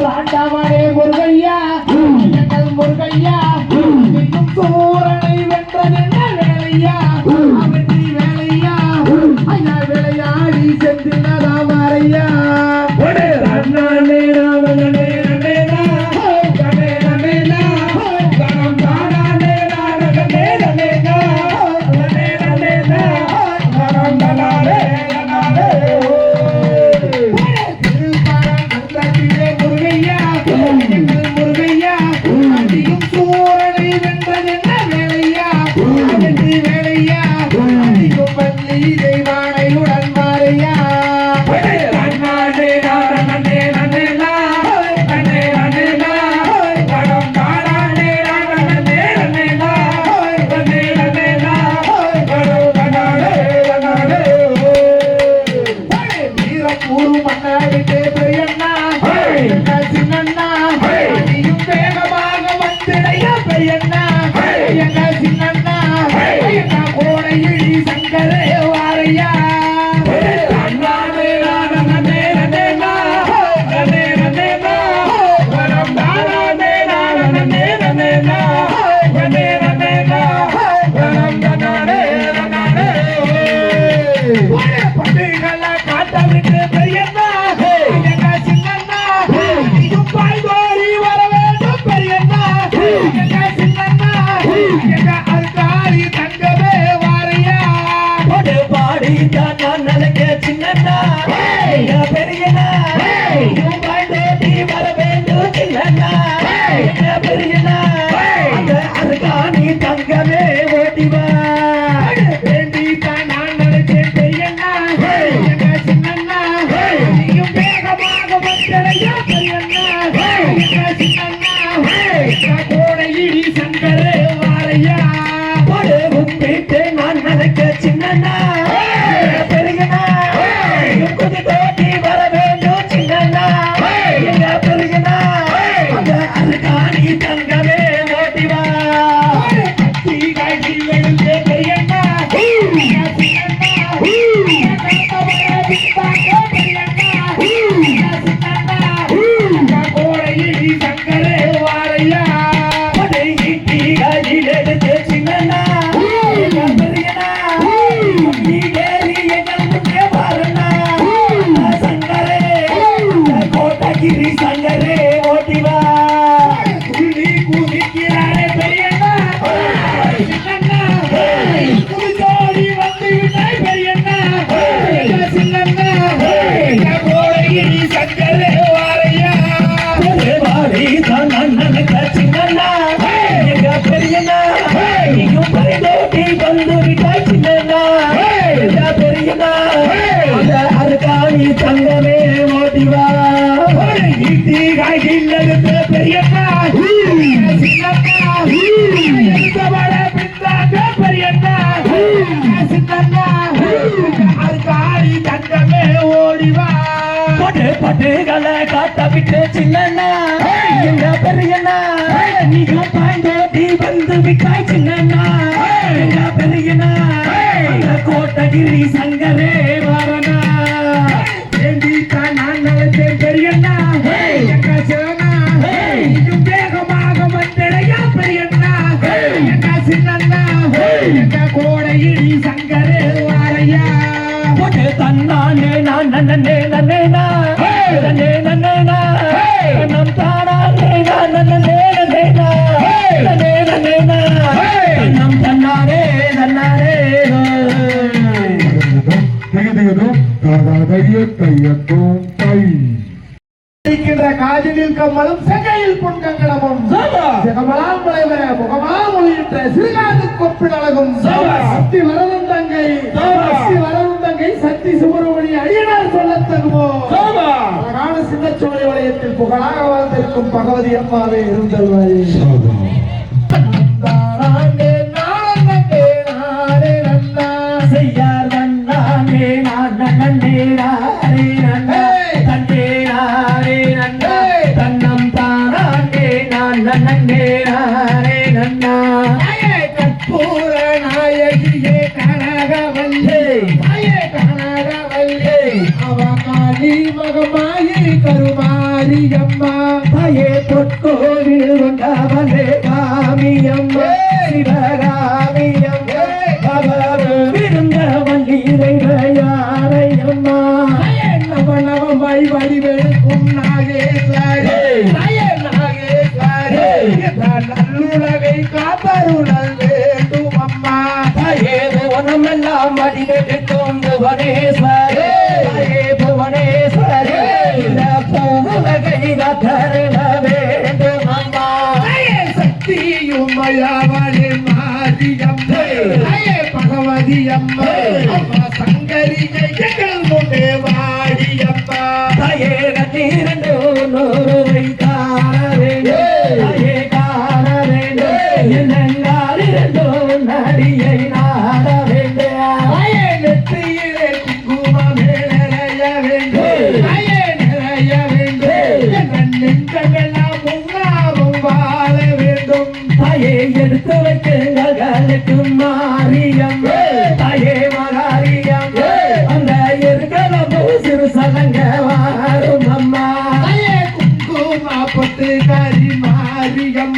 ஆண்டவனே முருகையா எங்கள் முருகையா இன்னும் சூரனை வென்றதென்ன வேலையா வெற்றி வேலையா ஐயா விளையாடி சென்றினதா மாறையா முருகையா எங்கள் முருகையா அடியும் சூரனை வென்றதென்ன வேலையா வெற்றி வேலையா அடியும் பள்ளி தெய்வானையுடன் மாறையா வீரப்பூரு மன்னாடிட்டே பெரியண்ணா எங்கள் சின்னண்ணா அடியும் வேகமாக வந்திடையா பெரியண்ணா எங்கள் சின்னண்ணா எங்கள் கோடையிடி சங்கரே வாரையா பண்டிகளை காட்டவிட்டு பெரியண்ணா எங்கள் சின்னண்ணா அடியும் பாய்கோரி வர வேண்டும் பெரியண்ணா எங்கள் சின்னண்ணா எங்கள் அல்காரி தங்கவே வாரையா பாடி நான் நினைக்க சின்னண்ணா பெரியண்ணா பாய்ந்தோட்டி வர வேண்டும் சின்னண்ணா பெரியண்ணா அந்த அருகாணி தங்கமே ஓட்டிவா வேண்டித்தான் நான் நினைச்சேன் பெரியண்ணா எங்கள் சின்னண்ணா நீயும் வேகமாக வந்தடையா பெரியண்ணா எங்கள் சின்னண்ணா எங்கள் கோடையிடி சங்கரே வாரையா கும்பிட்டு நான் நினைக்க சின்னண்ணா பெரியண்ணா குதித்தோட்டி வர வேண்டும் சின்னண்ணா எங்க பெரியண்ணா அந்த அருகாணி தங்கமே ஓட்டிவா பெரியண்ணா எங்கள் சின்னண்ணா கோடையிடி சங்கரே வாரையா சின்னண்ணா பெரியண்ணா சங்கரே கோட்டகிரி சங்கரே ஓட்டிவா துள்ளி குதிக்கிறாரே பெரியண்ணா சின்னண்ணா புதுஜோடி வந்து விட்டாய் பெரியண்ணா எங்கள் சின்னண்ணா எங்கள் கோடையிடி சங்கரே வாரையா வாடி தான் நினைக்க சின்னண்ணா எங்க பெரியண்ணா நீயும் பரிதோட்டி வந்து விட்டாய் சின்னண்ணா எங்க பெரியண்ணா அந்த அருகாணி தங்கமே ஓட்டிவா பெரியண்ணா சின்னண்ணா எழுதவட பின்னாங்க பெரியண்ணா சின்னண்ணா அல்காரி தங்கமே ஓடிவா பட்டுகளை காட்ட விட்டு சின்னண்ணா எங்க பெரியண்ணா நீயும் பாய்ந்தோட்டி வந்து விட்டாய் சின்னண்ணா எங்க பெரியண்ணா அந்த கோட்டகிரி சங்கரே வாரணா வேண்டித்தான் நான் நினைச்சேன் பெரியண்ணா எங்கள் சிவனா இன்னும் வேகமாக வந்தடையா பெரியண்ணா எங்கள் சின்னண்ணா எங்கள் கோடையிடி சங்கரே வாரையா தன்னானே நான் நன்னே நன்னேனா நன்னே நன்னேனா நம் தானானே நான் நன்னே நன்னேனா நன்னே நன்னேனா தையத்தும் தை இருக்கின்ற காதிலில் கம்மலும் செங்கையில் பொன்கங்கணமும் ஜெகமலாம் முளைவர முகமாம் ஒளியிட்ட சிறுகாது கொப்பின் அழகும் சக்தி வரதும் தங்கை சக்தி சுப்பிரமணி அடியனார் சொல்லத் தகுமோ அழகான சின்னச்சோலை வளையத்தில் புகழாக வாழ்ந்திருக்கும் பகவதி அம்மாவே இருந்தல்வாயே செய்யார் நன்னானே நான் நன்னே நாரே நன்னா தன்னே நாரே நன்னா தன்னம் தானே நான் நன்னே நாரே நன்னா கற்பூர நாயகியே கனகவல்லே அவ காளி மகமாயி கருமாரி அம்மா தாயே பொற்கோவில் வந்தவளே காமியம்மா சிவகாமியம்மா அவரும் விருந்த வந்தீரையாரையம்மா நவநவமாய் வடிவெடுக்கும் நாகேஸ்வரி நல்லுலகை காப்பருளல் வேண்டும் அம்மா தாயே புவனமெல்லாம் வடிவெடுக்கும் புவனேஸ்வரி தாயே புவனேஸ்வரி இந்த பூவுலகை கருண வேண்டும் அம்மா சக்தியும் மயாவளே மாரியம்மா பகவதி அம்மா அம்மா சங்கரி ஜெயங்கள் முன்னே வாடியம்மா தாயே கண்ணீரண்டு நூறுவை காண வேண்டும் தாயே காண வேண்டும் என்னெங்காலிரண்டோ நடியை நாட வேண்டும் நெற்றியிலே குங்குமமே நிறைய வேண்டும் நிறைய வேண்டும் என் நெஞ்சமெல்லாம் முன்னாவும் வாழ வேண்டும் தாயே எடுத்து வைக்குங்களுக்கு மாரியம் தாயே மகாரியம் அந்த எருகலமோ சிறு சலங்க வாரும் அம்மா குங்குமா பொட்டு கரி மாரியம்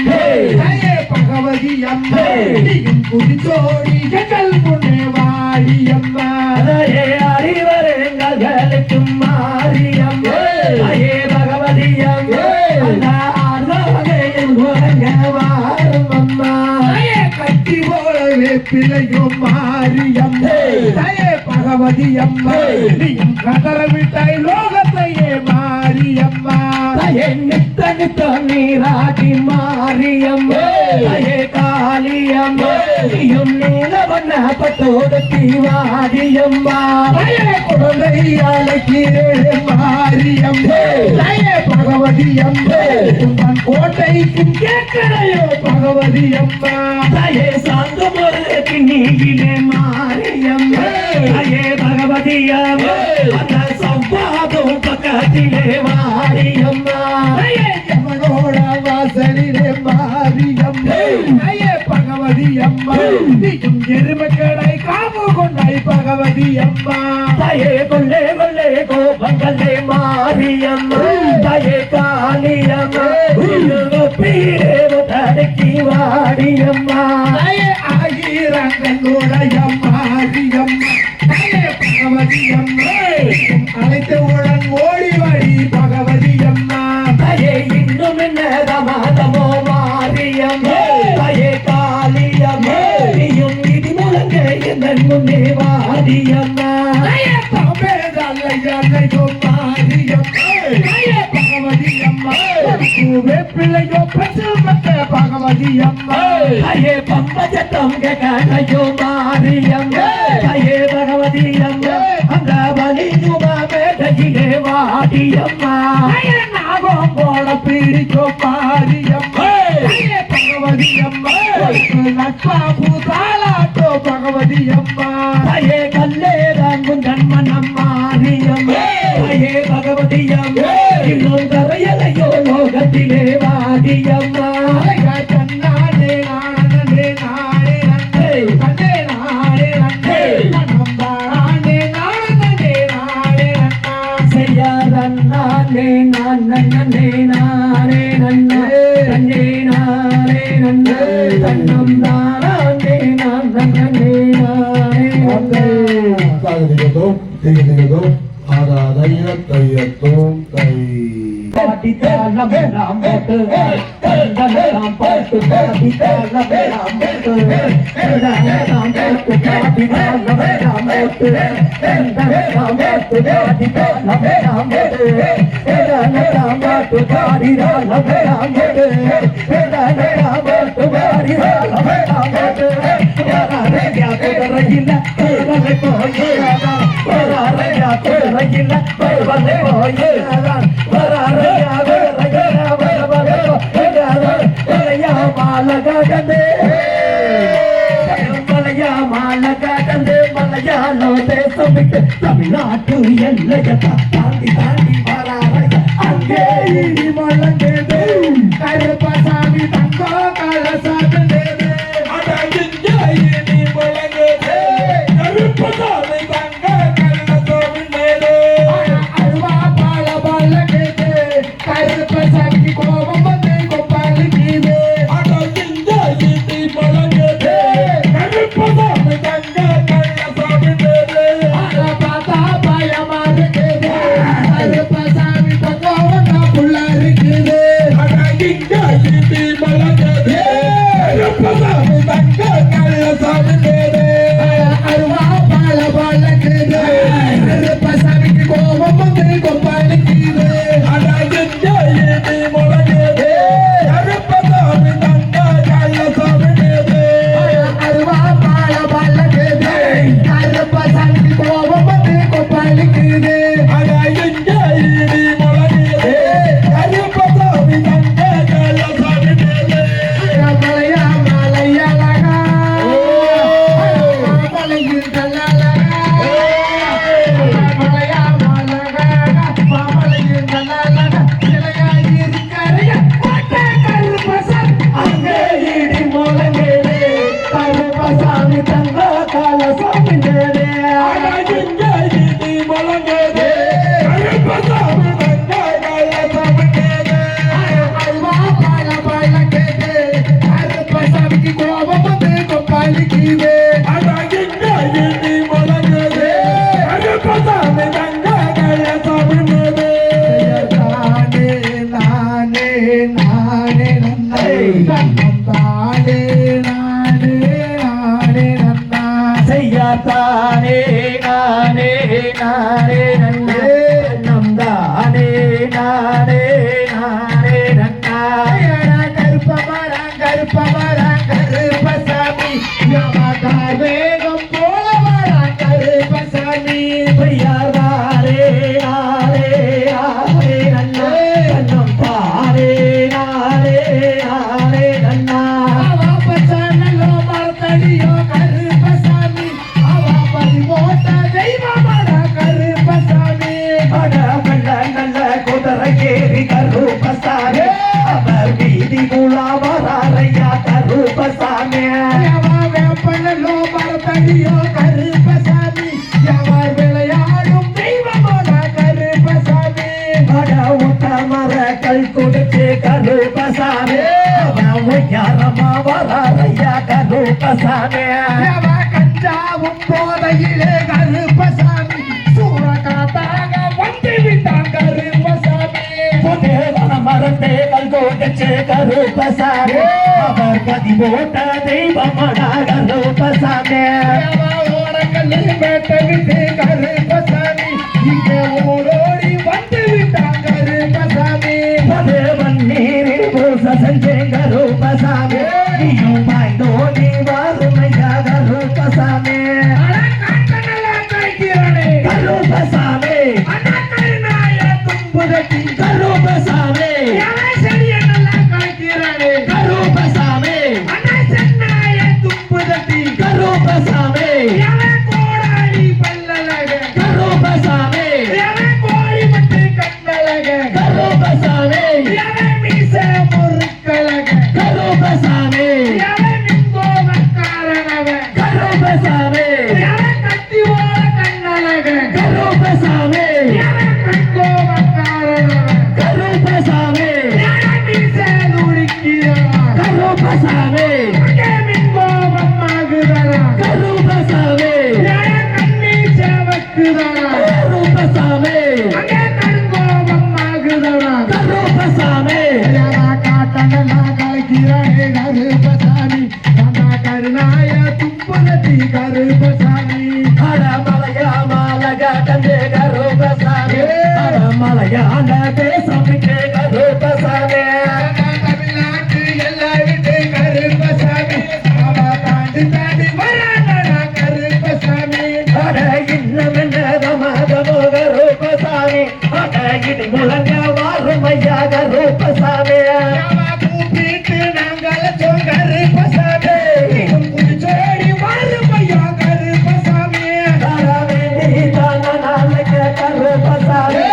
பகவதி அம்மா நீயும் குடிச்சோடி எங்கள் முன்னே வாடியம்மா தாயே அறிவருங்களுக்கு மாரியம் தாயே பகவதியம் அந்த ஆர்வகையில் முழங்க வாரும் அம்மா கட்டி போலவே பிள்ளையும் மாரியம் பகவதி அம்மா நீயும் கதற விட்டாய் லோகத்தையே மாரியம்மா தாயே நித்த நித்த நீராடி மாரியம் தாயே காளியம் நீயும் நீலவண்ண பட்டோடு தீவாடியம்மா குழந்தை அழைக்கிறே மாரியம் பகவதி அம்மா உன் கோட்டைக்கும் கேட்கலையோ பகவதி அம்மா தாயே சாந்து முறைக்கு நீகிலே மாரியம் தாயே பகவதியம் அந்த சவ்வாதும் பக்கத்திலே மாரியம்மா எவனோட வாசலிலே மாரியம் பகவதி அம்மா நீயும் எருமக்கடை காப்பு கொண்டாய் பகவதி அம்மா தாயே கொள்ளே கொள்ளே கோபங்களே மாரியம் தாயே காளியம் பீரே தடக்கி வாடியம்மா ஆகிரங்களுடைய மாரியம் பகவதி அம்மா அழைத்தவுடன் ஓடி வாடி பகவதி அம்மா தாயே இன்னும் என்ன மாதமோ மாரியம் தாயே காளியம் நீயும் இடி முழங்க என் முன்னே வாடியம்மா பகவதி அம்மா பிள்ளையோ பிரசவத்த பகவதி அம்மா தாயே பம்பஜத்தம் கடையோ மாரியம் தாயே பகவதியம் அந்த பலி சுபா மேடையிலே வாடியம்மா நாகம் போல பிடிச்சோ மாரியம்மா பகவதி அம்மா நட்பா பூதாலாட்டோ பகவதி அம்மா தாயே கல்லே தாங்கும் ஜன்மனம் மாரியம் தாயே பகவதியம் இன்னும் கரையலையோ லோகத்திலே வாடியம்மா தன்னானே நானே நானே நன்னே தன்னே நானே நன்னே நன்னம் தானே நானே நானே நன்னா செய்யாதே நான் நன்னே நானே நன்னே தன்னே நானே நன்னே தன்னம் தானே நான் நன்னே நானே நன்னே தையத்தும் தையத்தும் தை பாடித்தாளம் எல்லாம் போட்டு கண்டனெல்லாம் பார்த்து பாடித்தாளம் எல்லாம் போட்டு கண்டனெல்லாம் போட்டு பாடித்தாளம் எல்லாம் போட்டு கண்டனெல்லாம் பார்த்து பாடித்தாளம் எல்லாம் போட்டு கண்டனெல்லாம் பார்த்து பாடித்தாளம் எல்லாம் போட்டு கண்டனெல்லாம் பார்த்து பாடித்தாளம் எல்லாம் போட்டு வராரையா குதிரையில குதிரை போயிடாதான் வராரையா குதிரையில குதிரை போயிடாதான் வராரையா குதிரையில வரையா மாலை கடந்து மலையா மாலை கடந்து மலையாளோ தேசம் விட்டு தமிழ்நாட்டு எல்லையை தாண்டி தாண்டி வராரையா அங்கே இடி முழங்குது கருப்பசாமி தங்கோ கலசாது தானே நானே நானே நன்னே நம்தானே நானே நானே நன்னா கருப்பமரா கருப்பசாமி யமகார் வேகம் போலவரா கருப்பசாமி பையாரே நாரே ஆரே நன்னா நம் தாரே நாரே ஆரே நன்னா வாபசனலோ மர்தடியோ கருப்பசாமி மோட்ட தெய்வமட கருப்பசாமி அட நல்ல நல்ல குதிரை ஏறி கருப்பசாமி அவர் வீதி குலாவரையா கருப்பசாமி வேப்பனலோ மரத்தடியோ கருப்பசாமி அவர் விளையாடும் தெய்வமட கருப்பசாமி அட உத்தமர கல் கொடுத்து கருப்பசாமி அவன் யாரமா வரையா கருப்பசாமி கஞ்சாவும் போதையிலே கருப்பசாமி சூறகாத்தாக வந்து விட்டான் கருப்பசாமி புதேவன மரத்தே கல்கோட்டச்சு கருப்பசாமி அவர் கதி போட்ட தெய்வமடா கருப்பசாமி ஓரக்கல்லில் வேட்டை விட்டு கருப்பசாமி இங்கே ஓடோடி வந்து விட்டான் கருப்பசாமி புதேவன் நீரில் பூச செஞ்சே கருப்பசாமி நீயும் பாய்ந்தோ நீ வாருமையா கருப்பசாமி கருப்பசாமி கருப்பசாமி கருப்பசாமி கருப்பசாமி கருப்பசாமி கருப்பசாமி கருப்பசாமி கருப்பசாமி காட்டண்டலா கலக்கிறானே கருப்பசாமி கந்தா கருணாய தும்பலத்தி கருப்பசாமி மலையா மாலக கந்தே கருப்பசாமி மலையான தேசமிக்கே கருப்பசாமி தமிழ்நாட்டு எல்லா வீட்டு கருப்பசாமி அவா தாண்டி தாண்டி வரானா கருப்பசாமி இன்னும் என்னதமோ கருப்பசாமி இடி முழங்க வாருமையா கருப்பசாமி அவா கூப்பிட்டு நாங்கள் கருப்பசாமி குடிச்சோடி வாருமையா கருப்பசாமி கருப்பசாமி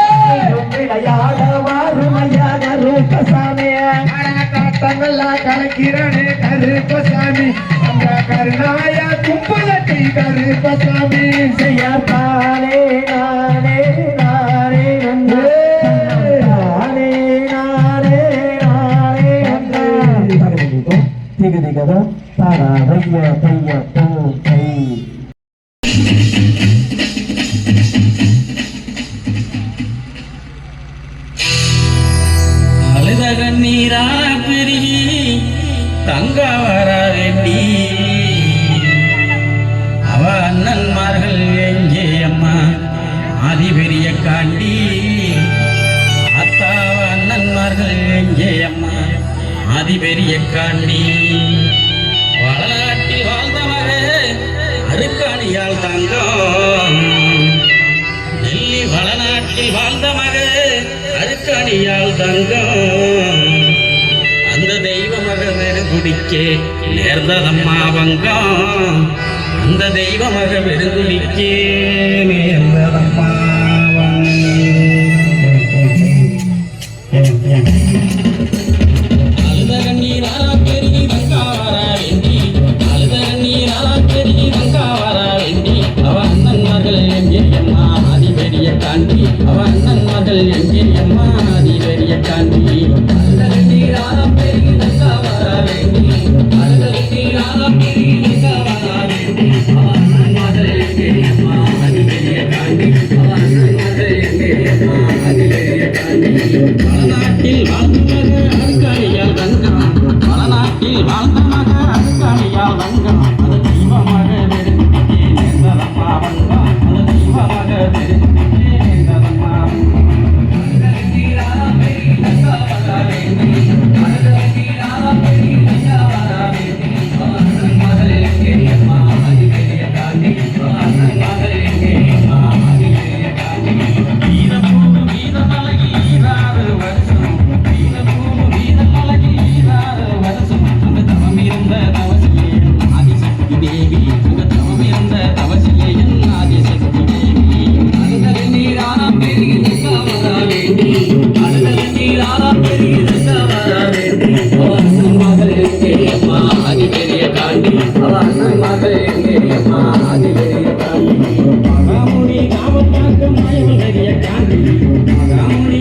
விளையாட வாருமையா கருப்பசாமி காட்டங்களா கலக்கிறானே கருப்பசாமி அந்த கருணாய தும்பலத்தி கருப்பசாமி செய்யத்தானே நானே நானே நன்றே நானே நானே நானே நன்றே திகதிகதோ தாரா தைய தைய தோ தை அழுத கண்ணீரா பெருகி தங்க வர வேண்டி அவ அண்ணன்மார்கள் எங்கே அம்மா ஆதி பெரிய காண்டி அத்தாவ அண்ணன்மார்கள் எங்கே அம்மா ஆதி பெரிய காண்டி வளநாட்டில் வாழ்ந்தவர அருக்காணியால் தங்கம் டெல்லி வளநாட்டில் வாழ்ந்த மக அருக்கணியால் தங்கம் அந்த தெய்வ மக வெறுங்குடிக்கே நேர்ந்ததம்மா வங்கம் அந்த தெய்வ மக வெறுங்குடிக்கே நேர்ந்ததம்மா அழுத கண்ணீராரா பெருகி வங்காவர வேண்டி அழுத கண்ணீராரா பெருகி வங்காவர வேண்டி அவ அண்ணன்மார்கள் எங்கே அம்மா ஆதி பெரிய காண்டி அவ அண்ணன்மார்கள் எங்கே அம்மா ஆதி பெரிய காண்டி அழுத கண்ணீராரா பெருகி வங்காவர வேண்டி அழுத கண்ணீராரா பெருகி வங்காவர வேண்டி அவ அண்ணன்மார்கள் எங்கே அம்மா ஆதி பெரிய காண்டி அவ அண்ணன்மார்கள் எங்கே அம்மா ஆதி பெரிய காண்டி வளநாட்டில் வாழ்ந்த மக அருக்காணியால் தங்கம் வளநாட்டில் வாழ்ந்த மக அருக்காணியால் தங்கம் அது தெய்வமாக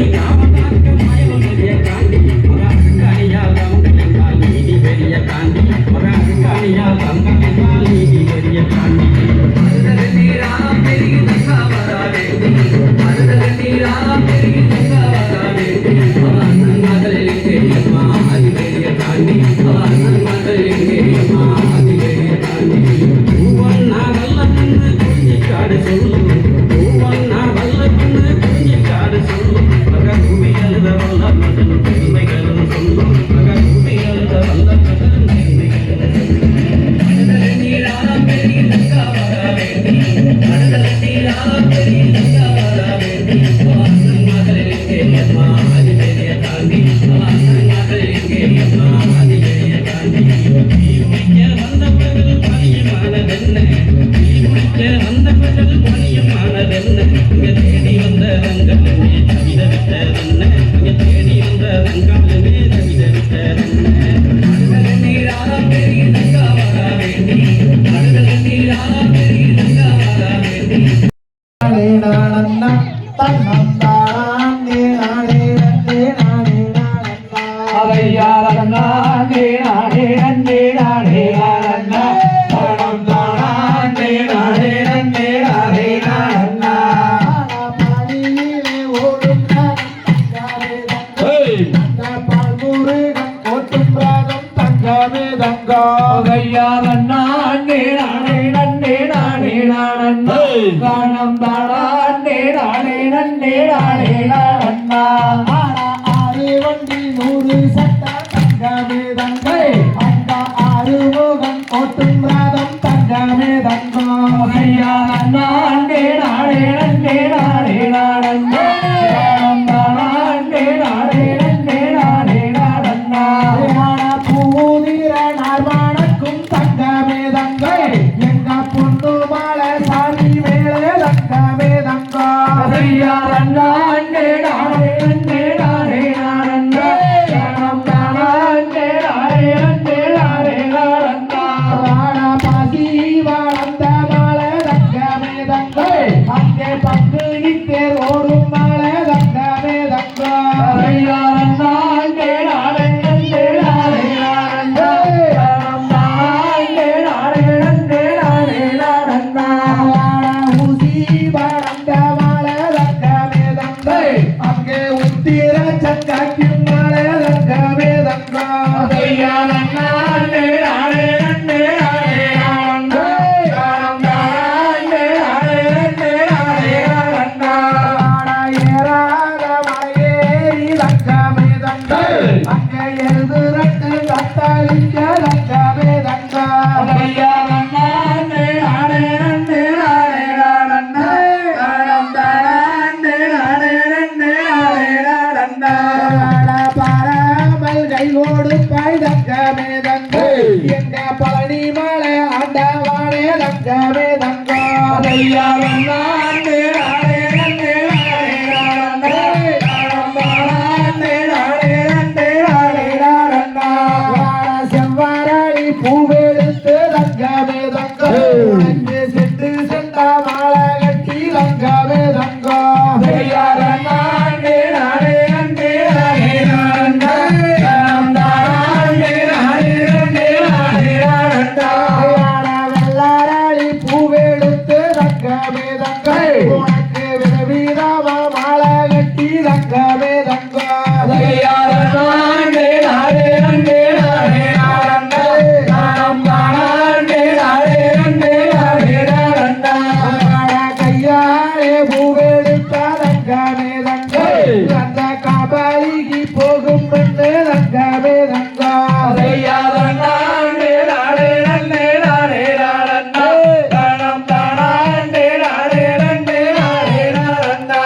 வெறுங்குடிக்கே நேர்ந்ததம்மா வங்கம் அது தெய்வமாக வெறுங்குடிக்கே நேர்ந்ததம்மா நானே நானே நன்னே நானே நானண்ணா காணம் தானே நானே நன்னே நானே நானண்ணா ஆறு வண்டி 100 சட்ட தங்கமே தங்கை அந்த ஆறுமுகம் ஓட்டும் ராதம் தங்கமே தங்கம் ஐயா நானே நானே நன்னே நானே நானண்ணா காணம் தானே நானே நன்னே நானே நானண்ணா பூதிர நார்வானக்கும் தங்கமே தங்கை எங்க பொண்ணு மாலை சாமி மேலே தங்கமே தங்கம் ஐயா நானே நானே நன்னே நானே நானண்ணா காணம் தானே நானே நன்னே நானே நானண்ணா பாசி வளர்ந்த மாலை தங்கமே தங்கை அங்கே பங்கு நித்தேர் ஓடும் மாலை தங்கமே தங்கம் ஐயா நானே நானே நன்னே நானே நானண்ணா காணம் தானே நானே நன்னே நானே நானண்ணா ஊசி வளர்ந்த மாலை தங்கமே தங்கை அங்கே உத்திர சங்காக்கும் மாலை தங்கமே தங்கம் ஐயா நானே நானே நன்னே நானே நானண்ணா காணம் தானே நானே நன்னே நானே நானண்ணா ஏறாத மலையேறி தங்கமே தங்கை அங்கே எழுதுரட்டு தத்தாளிக்க தங்கமே தங்கம் ஐயா நானே நானே நன்னே நானே நானண்ணா காணம் தானே நானே நன்னே நானே நானண்ணா பாராமல் கை கொடுப்பாய் தங்கமே தங்கை எங்க பழனி மலை ஆண்டவானே தங்கமே தங்கம் ஐயா நானே நானே நன்னே நானே நானண்ணா காணம் தானே நானே நன்னே நானே நானண்ணா செவ்வாராளி பூவெடுத்து தங்கமே தங்கம் உனக்கு சென்று சென்றா மாலை கட்டி தங்கமே தங்கம் ஐயா நானே நானே நன்னே நானே நானண்ணா காணம் தானே நானே நன்னே நானே நானண்ணா வெள்ளாராளி பூவெடுத்து தங்கமே தங்கை உனக்கு விதவிதமா மாலை கட்டி தங்கமே தங்கம் ஐயா நானே நானே நன்னே நானே நானண்ணா காணம் தானே நானே நன்னே நானே நானண்ணா கையாலே பூவெடுத்த தங்கமே தங்கை அந்த காபாலிக்கு போகும் பெண்ணு தங்கமே தங்கம் ஐயா நானே நானே நன்னே நானே நானண்ணா காணம் தானே நானே நன்னே நானே நானண்ணா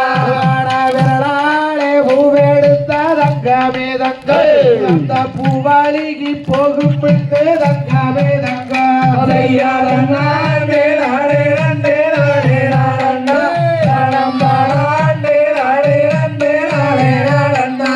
விரலாலே பூவெடுத்த தங்கமே தங்கை அந்த பூவாலிக்கு போகும் பெண்ணு தங்கமே தங்கம் ஐயா நானே நானே நன்னே நானே நானண்ணா காணம் தானே நானே நன்னே நானே நானண்ணா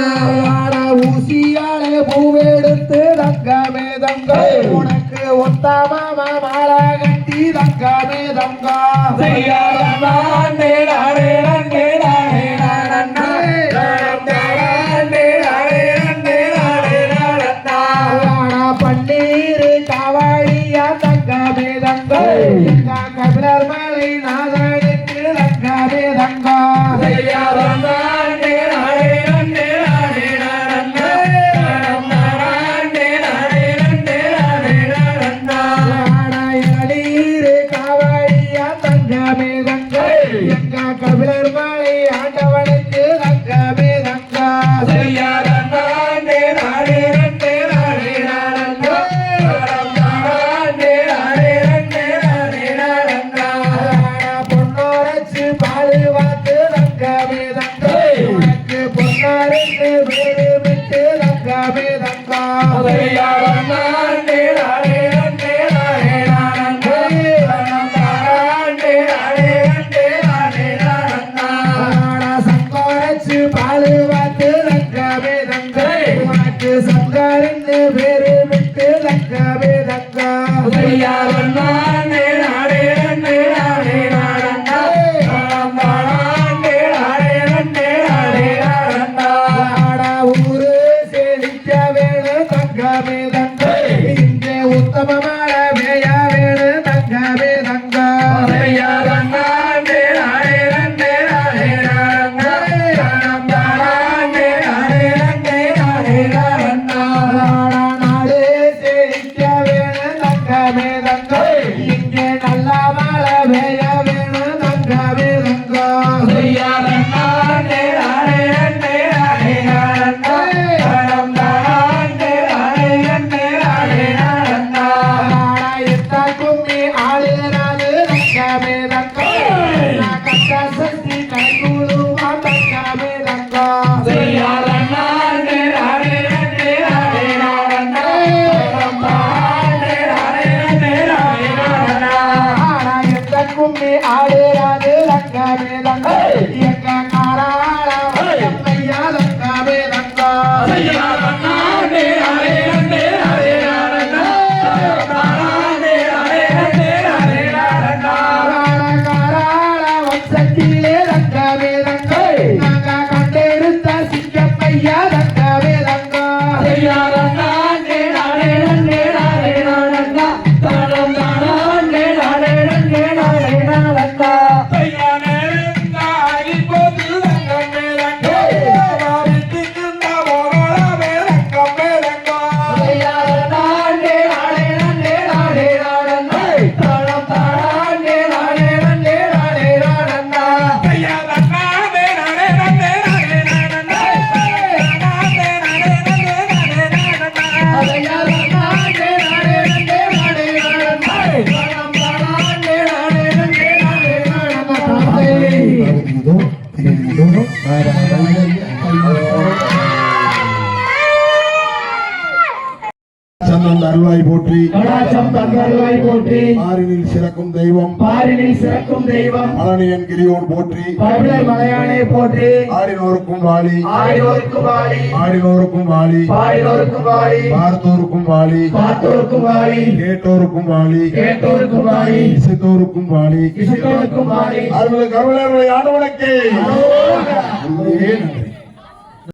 ஊசியாலே பூவெடுத்து தங்கமே தங்கை உனக்கு ஒத்தாம மாலை கட்டி தங்கமே தங்கம் ஐயா நானே நானே நன்னே நானே நானண்ணா காணம் தானே நானே நன்னே நானே நானண்ணா பன்னீர் காவாடியா தங்கமே தங்கை எங்க கபிலர் மலை நாதனுக்கு தங்கமே தங்கம் ஐயா நானே நானே நன்னே நானே நானண்ணா காணம் தானே நானே நன்னே நானே நானண்ணா இளநீர் காவாடியா தங்கமே தங்கை எங்க கபிலர் மலை ஆண்டவனுக்கு தங்கமே தங்கம் ஐயா நானே நானே நன்னே நானே நானண்ணா காணம் தானே நானே நன்னே நானே நானண்ணா பொன்னோரச்சு பாடு வாத்து தங்கமே தங்கை உனக்கு பொன்னாருக்கு வேறு விட்டு தங்கமே தங்கம் ஐயா நானே நானே நன்னே நானே நானண்ணா காணம் தானே நானே நன்னே நானே நானண்ணா சங்கோரச்சு பாடு வாத்து தங்கமே தங்கை உனக்கு சங்கரின்னு வேறு விட்டு தங்கமே தங்கம் ஐயா நானே நானே நன்னே நானே நானண்ணா காணம் தானே நானே நன்னே நானே நானண்ணா ஊரு செழிக்க வேணும் தங்கமே தங்கை இங்கே உத்தமமான மேயா வேணும் தங்கமே தங்கம் ஐயா நானே நானே நன்னே நானே நானண்ணா காணம் தானே நானே நன்னே நானே நானண்ணா நாடு செழிக்க வேணும் தங்கமே சந்தன் அருள்வாய் போற்றி கடாட்சம் தந்தருவாய் போற்றி ஆறினில் சிறக்கும் தெய்வம் பாரினில் சிறக்கும் தெய்வம் பழனியன் கிரியோன் போற்றி பழனில் மலையானே போற்றி ஆடினோருக்கும் வாழி ஆடியோருக்கும் வாழி ஆடினோருக்கும் வாழி பாடியோருக்கும் வாழி பார்த்தோருக்கும் வாழி பார்த்தோருக்கும் வாழி கேட்டோருக்கும் வாழி கேட்டோருக்கும் வாழி இசைத்தோருக்கும் வாழி இசைத்தோருக்கும் வாழி அருள் கருளை ஆண்டவனுக்கு நன்றி